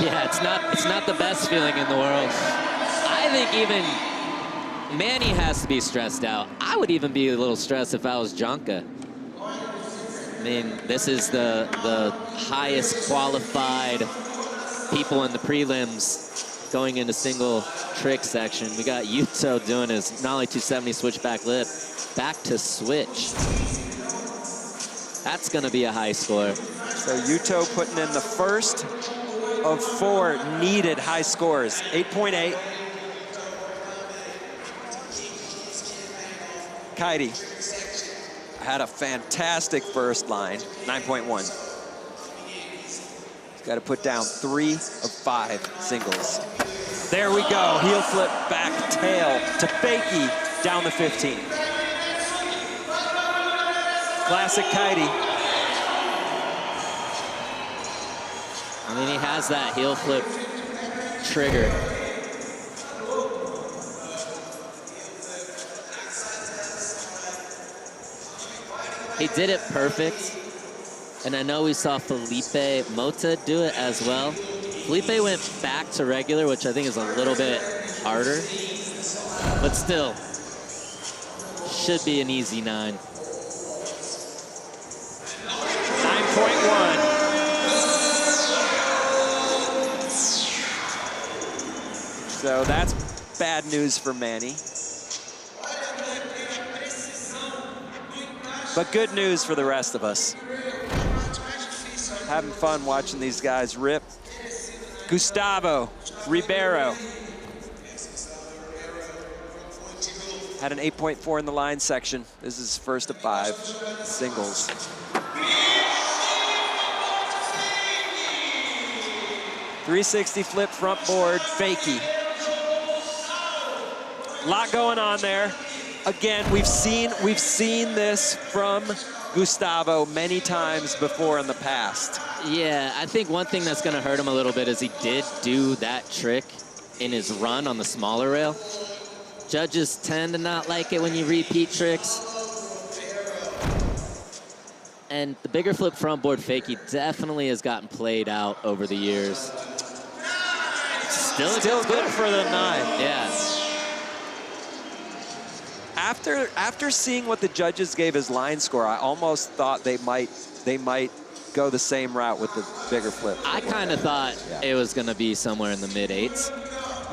Yeah, it's not the best feeling in the world. I think even Manny has to be stressed out. I would even be a little stressed if I was Jonka. I mean, this is the highest qualified people in the prelims going into single trick section. We got Yuto doing his not only 270 switchback lip, back to switch. That's gonna be a high score. So Yuto putting in the first of 4 needed high scores, 8.8. Kaidi had a fantastic first line, 9.1. He's got to put down 3 of 5 singles. There we go, heel flip back tail to Fakey down the 15. Classic Kaidi. I mean, he has that heel flip trigger. He did it perfect. And I know we saw Felipe Mota do it as well. Felipe went back to regular, which I think is a little bit harder. But still, should be an easy 9. 9.1. So that's bad news for Manny. But good news for the rest of us. Having fun watching these guys rip. Gustavo Ribeiro had an 8.4 in the line section. This is his first of 5 singles. 360 flip front board, fakie. A lot going on there. Again, we've seen this from Gustavo many times before in the past. Yeah, I think one thing that's going to hurt him a little bit is he did do that trick in his run on the smaller rail. Judges tend to not like it when you repeat tricks. And the bigger flip front board fakie definitely has gotten played out over the years. Still good for the 9. Yeah. After seeing what the judges gave as line score, I almost thought they might go the same route with the bigger flip. I kind of thought it was going to be somewhere in the mid-8s.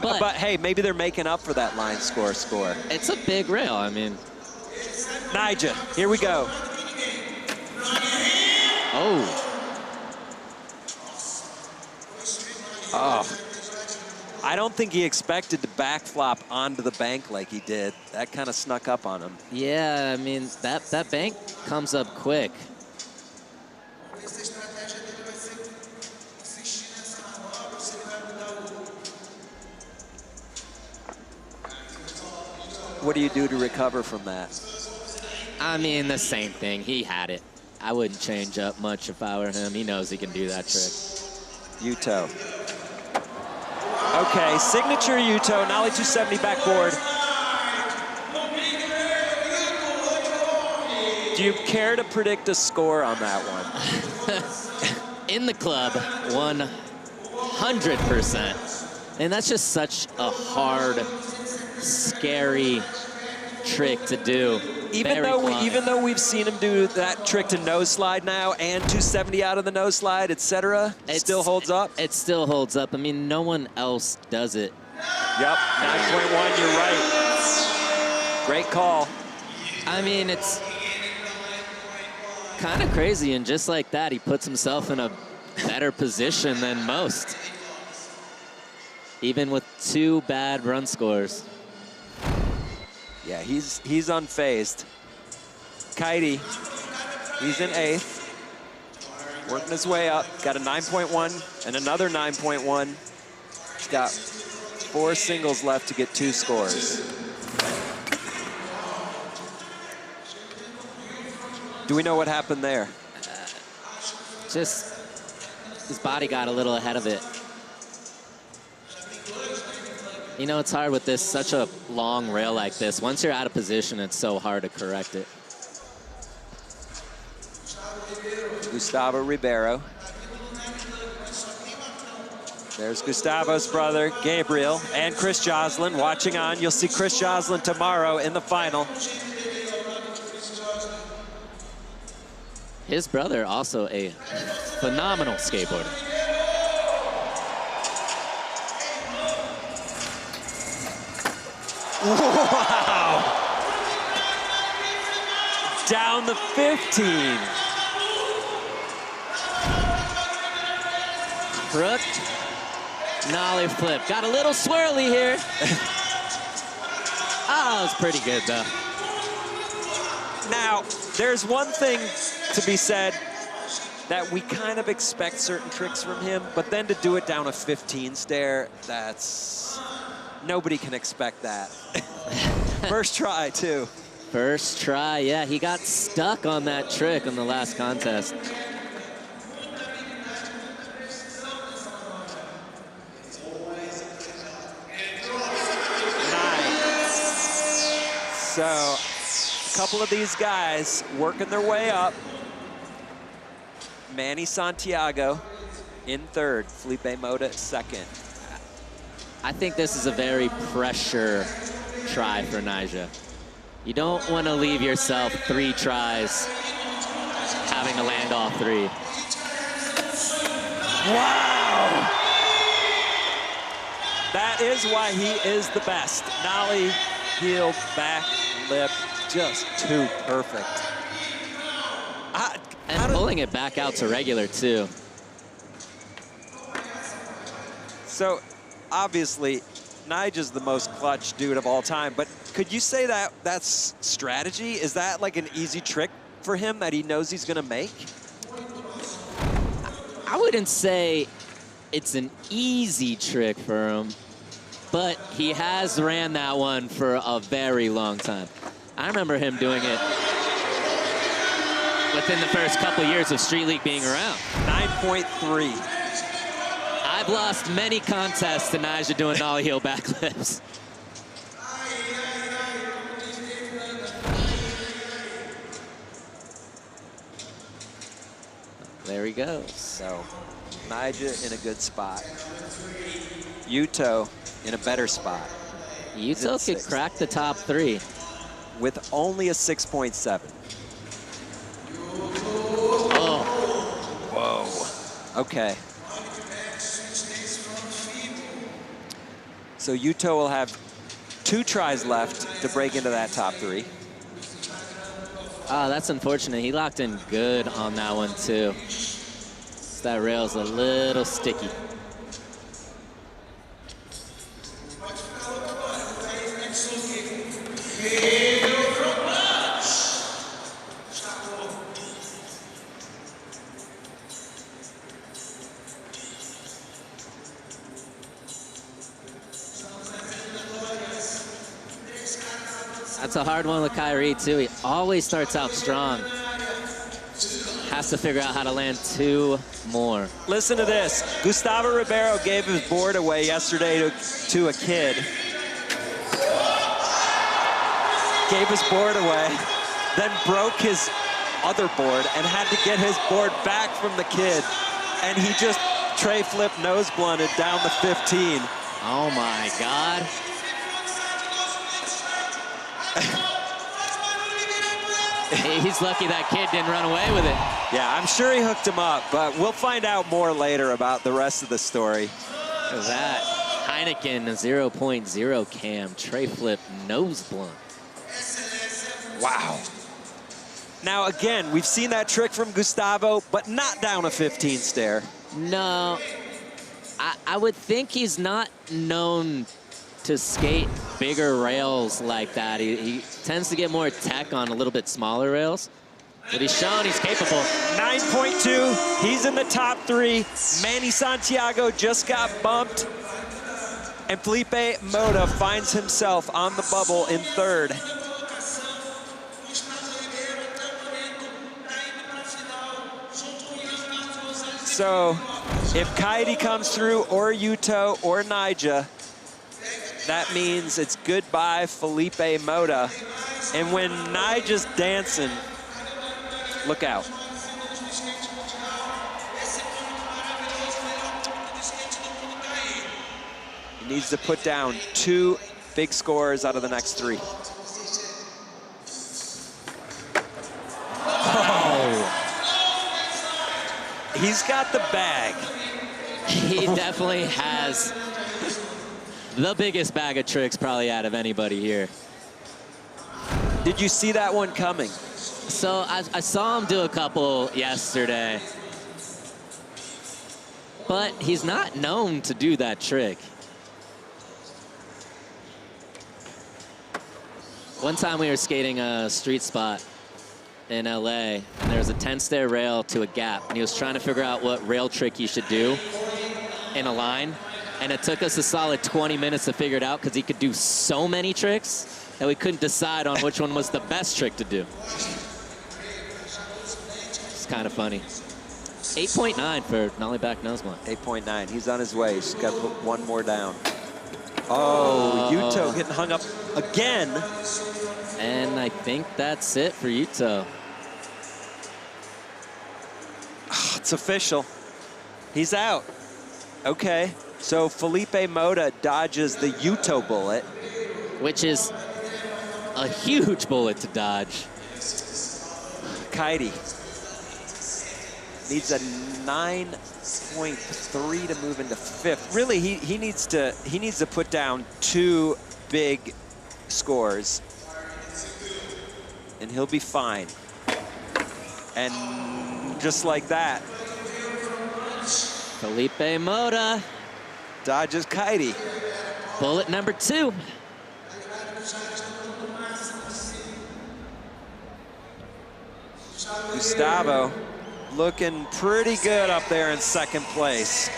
But hey, maybe they're making up for that line score. It's a big rail, I mean. Nyjah, here we go. Oh. I don't think he expected to backflop onto the bank like he did. That kind of snuck up on him. Yeah, I mean, that bank comes up quick. What do you do to recover from that? I mean, the same thing. He had it. I wouldn't change up much if I were him. He knows he can do that trick. Yuto. Okay, signature Yuto, Nollie 270 backboard. Do you care to predict a score on that one? In the club, 100%. And that's just such a hard, scary trick to do. Even though we've seen him do that trick to nose slide now and 270 out of the nose slide, etc., it still holds up? It still holds up. I mean, no one else does it. Yep, 9.1, you're right. Great call. I mean, it's kind of crazy, and just like that, he puts himself in a better position than most, even with 2 bad run scores. Yeah, he's unfazed. Kitey, he's in 8th, working his way up. Got a 9.1 and another 9.1. He's got 4 singles left to get 2 scores. Do we know what happened there? Just his body got a little ahead of it. You know, it's hard with this, such a long rail like this. Once you're out of position, it's so hard to correct it. Gustavo Ribeiro. There's Gustavo's brother, Gabriel, and Chris Joslin watching on. You'll see Chris Joslin tomorrow in the final. His brother, also a phenomenal skateboarder. Wow! Down the 15. Crooked nollie flip. Got a little swirly here. Oh, it's pretty good though. Now, there's one thing to be said that we kind of expect certain tricks from him, but then to do it down a 15 stair, that's... Nobody can expect that. First try, too. First try, yeah. He got stuck on that trick in the last contest. So, a couple of these guys working their way up. Manny Santiago in 3rd, Felipe Mota 2nd. I think this is a very pressure try for Nyjah. You don't want to leave yourself 3 tries having to land all 3. Wow! That is why he is the best. Nollie, heel, back, lip, just too perfect. And pulling it back out to regular, too. So, obviously, Nyjah's the most clutch dude of all time, but could you say that that's strategy? Is that like an easy trick for him that he knows he's gonna make? I wouldn't say it's an easy trick for him, but he has ran that one for a very long time. I remember him doing it within the first couple years of Street League being around. 9.3. I've lost many contests to Nyjah doing nollie heel backflips. There he goes. So Nyjah in a good spot. Yuto in a better spot. Yuto could crack the top 3. With only a 6.7. Oh. Whoa. Okay. So Yuto will have 2 tries left to break into that top 3. Oh, that's unfortunate. He locked in good on that one, too. That rail's a little sticky. That's a hard one with Kyrie, too. He always starts out strong. Has to figure out how to land 2 more. Listen to this. Gustavo Ribeiro gave his board away yesterday to a kid. Gave his board away, then broke his other board and had to get his board back from the kid. And he just tray flip nose blunted down the 15. Oh my God. He's lucky that kid didn't run away with it. Yeah, I'm sure he hooked him up, but we'll find out more later about the rest of the story. Look at that. Heineken 0.0 cam, tray flip, nose blunt. Wow. Now, again, we've seen that trick from Gustavo, but not down a 15 stair. No, I would think he's not known to skate bigger rails like that. He tends to get more tech on a little bit smaller rails, but he's shown he's capable. 9.2, he's in the top 3. Manny Santiago just got bumped, and Felipe Mota finds himself on the bubble in 3rd. So if Kaidi comes through, or Yuto, or Nyjah, that means it's goodbye Felipe Mota. And when Nyjah's dancing, look out. He needs to put down 2 big scores out of the next 3. Oh. He's got the bag. He definitely has the biggest bag of tricks probably out of anybody here. Did you see that one coming? So I saw him do a couple yesterday, but he's not known to do that trick. One time we were skating a street spot in LA, and there was a 10-stair rail to a gap, and he was trying to figure out what rail trick he should do in a line, and it took us a solid 20 minutes to figure it out because he could do so many tricks that we couldn't decide on which one was the best trick to do. It's kind of funny. 8.9 for nollie back nose blunt. 8.9, he's on his way. He's got to put 1 more down. Oh, Yuto getting hung up again. And I think that's it for Yuto. It's official. He's out. Okay, so Felipe Mota dodges the Yuto bullet. Which is a huge bullet to dodge. Kaidi needs a 9.3 to move into 5th. Really, he needs to put down 2 big scores, and he'll be fine. And just like that, Felipe Mota dodges Kaidi. Bullet number 2. Gustavo looking pretty good up there in 2nd place.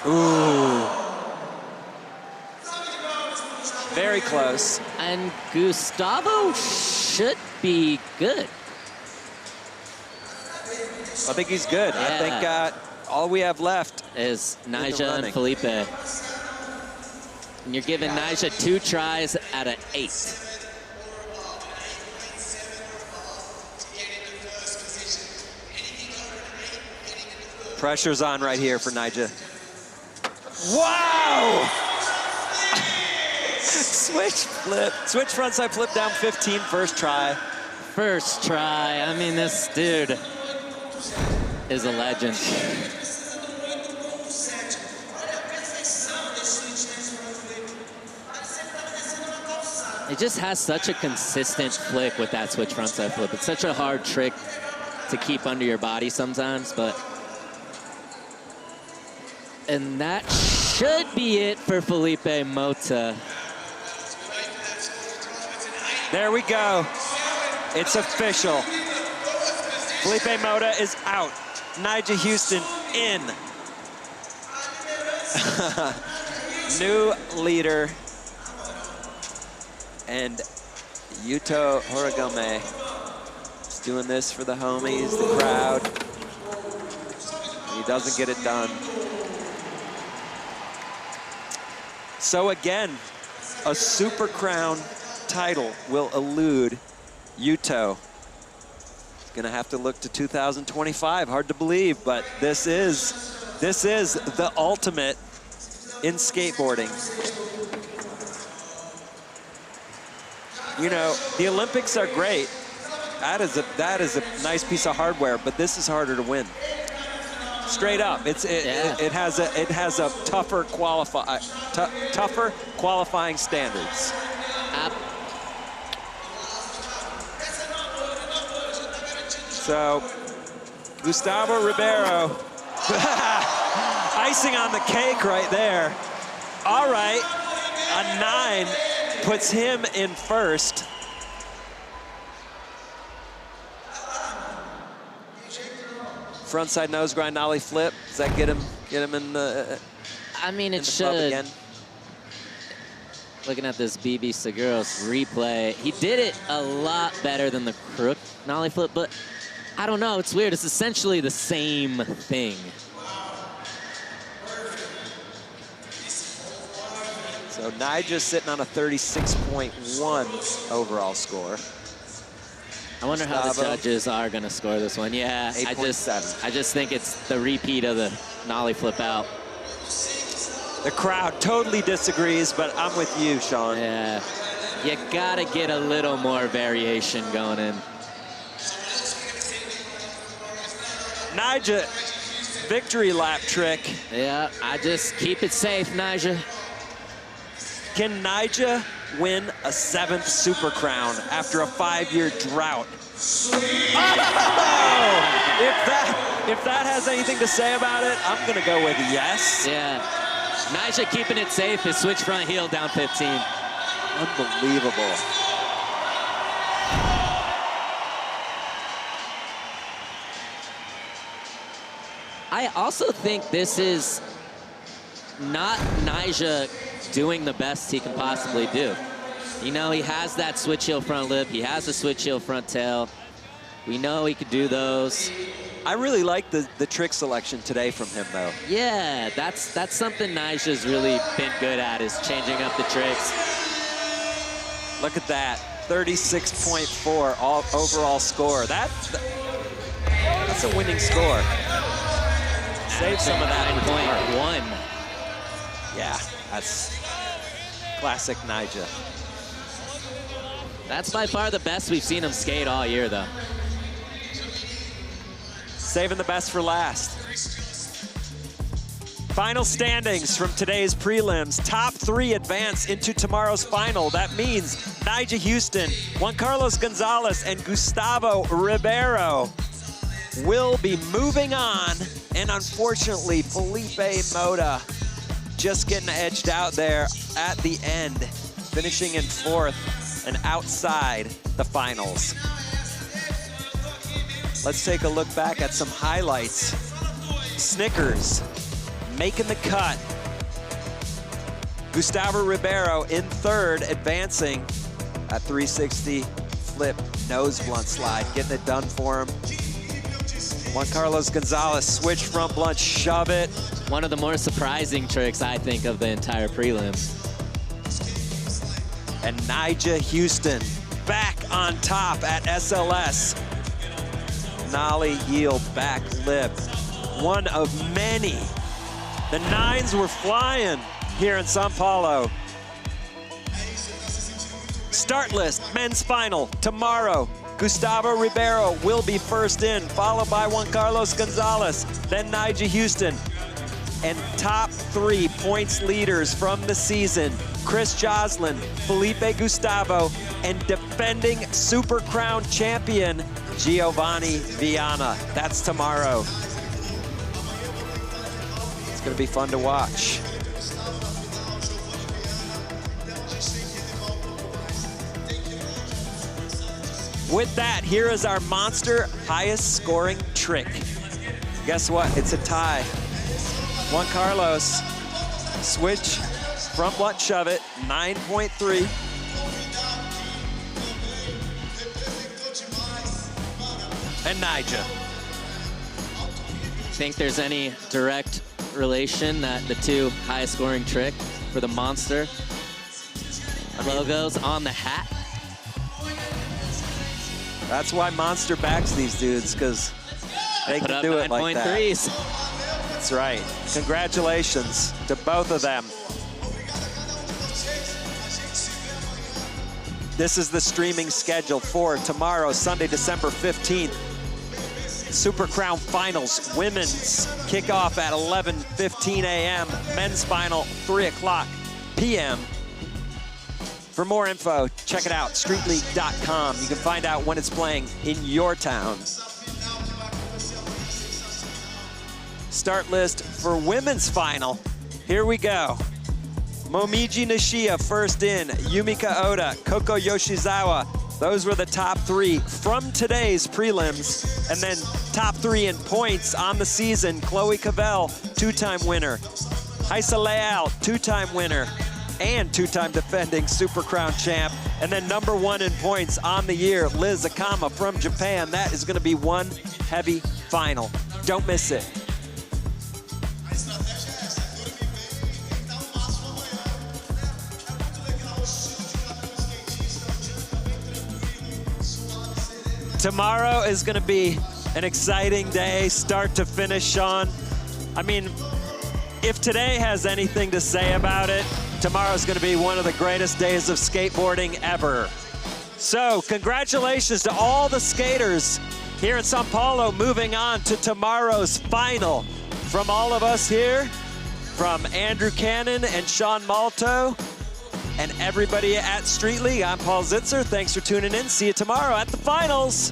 Ooh. Very close. And Gustavo should be good. I think he's good. Yeah. I think all we have left is Nyjah and Felipe. And you're giving Nyjah 2 tries out of 8. Pressure's on right here for Nyjah. Wow! Switch flip. Switch frontside flip down 15, first try. First try. I mean, this dude is a legend. It just has such a consistent flick with that switch frontside flip. It's such a hard trick to keep under your body sometimes, but... And that should be it for Felipe Mota. There we go. It's official. Felipe Mota is out. Nyjah Huston in. New leader. And Yuto Horigome is doing this for the homies, the crowd. He doesn't get it done. So again, a Super Crown title will elude Yuto. He's gonna have to look to 2025. Hard to believe, but this is the ultimate in skateboarding. You know, the Olympics are great. That is a nice piece of hardware, but this is harder to win. Straight up, it has a tougher qualifying standards. So, Gustavo Ribeiro, icing on the cake right there. All right, a 9 puts him in first. Frontside nose grind ollie flip. Does that get him in the? I mean, it should. Again? Looking at this BB Seguros replay, he did it a lot better than the crook nollie flip, but I don't know. It's weird. It's essentially the same thing. So Nyjah sitting on a 36.1 overall score. I wonder how the judges are going to score this one. Yeah, 8.7. I just think it's the repeat of the nollie flip out. The crowd totally disagrees, but I'm with you, Sean. Yeah, you got to get a little more variation going in. Nyjah, victory lap trick. Yeah, I just keep it safe, Nyjah. Can Nyjah win a 7th Super Crown after a 5-year drought? Oh! If that has anything to say about it, I'm gonna go with yes. Yeah, Nyjah keeping it safe. His switch front heel down 15. Unbelievable. I also think this is not Nyjah doing the best he can possibly do. You know, he has that switch heel front lip. He has a switch heel front tail. We know he could do those. I really like the trick selection today from him, though. Yeah, that's something Nyjah's really been good at, is changing up the tricks. Look at that, 36.4 overall score. That's a winning score. Save some of that. 9.1. Yeah, that's classic Nyjah. That's by far the best we've seen him skate all year, though. Saving the best for last. Final standings from today's prelims. Top 3 advance into tomorrow's final. That means Nyjah Huston, Juan Carlos Gonzalez, and Gustavo Ribeiro will be moving on. And unfortunately, Felipe Mota just getting edged out there at the end, finishing in 4th and outside the finals. Let's take a look back at some highlights. Snickers, making the cut. Gustavo Ribeiro in third, advancing at 360 flip nose blunt slide, getting it done for him. Juan Carlos Gonzalez, switch front blunt, shove it. One of the more surprising tricks, I think, of the entire prelims. And Nyjah Houston back on top at SLS. Nollie yield back lip. One of many. The nines were flying here in Sao Paulo. Start list, men's final tomorrow. Gustavo Ribeiro will be first in, followed by Juan Carlos Gonzalez, then Nyjah Houston. And top 3 points leaders from the season, Chris Joslin, Felipe Gustavo, and defending Super Crown champion, Giovanni Vianna. That's tomorrow. It's gonna be fun to watch. With that, here is our monster highest scoring trick. Guess what? It's a tie. Juan Carlos, switch, front blunt shove it, 9.3. And Nyjah. Think there's any direct relation that the 2 highest scoring trick for the monster logos on the hat? That's why Monster backs these dudes, because they can do it like that. 9.3s. That's right. Congratulations to both of them. This is the streaming schedule for tomorrow, Sunday, December 15th. Super Crown Finals, women's kickoff at 11:15 a.m., men's final 3 o'clock p.m. For more info, check it out, streetleague.com. You can find out when it's playing in your town. Start list for women's final. Here we go. Momiji Nishia first in, Yumika Oda, Koko Yoshizawa. Those were the top 3 from today's prelims. And then top 3 in points on the season, Chloe Cavell, 2-time winner. Haisa Leal, 2-time winner and 2-time defending Super Crown champ. And then number 1 in points on the year, Liz Akama from Japan. That is gonna be one heavy final. Don't miss it. Tomorrow is gonna be an exciting day, start to finish, Sean. I mean, if today has anything to say about it, tomorrow's gonna be one of the greatest days of skateboarding ever. So congratulations to all the skaters here in Sao Paulo, moving on to tomorrow's final. From all of us here, from Andrew Cannon and Sean Malto, and everybody at Street League, I'm Paul Zitzer. Thanks for tuning in. See you tomorrow at the finals.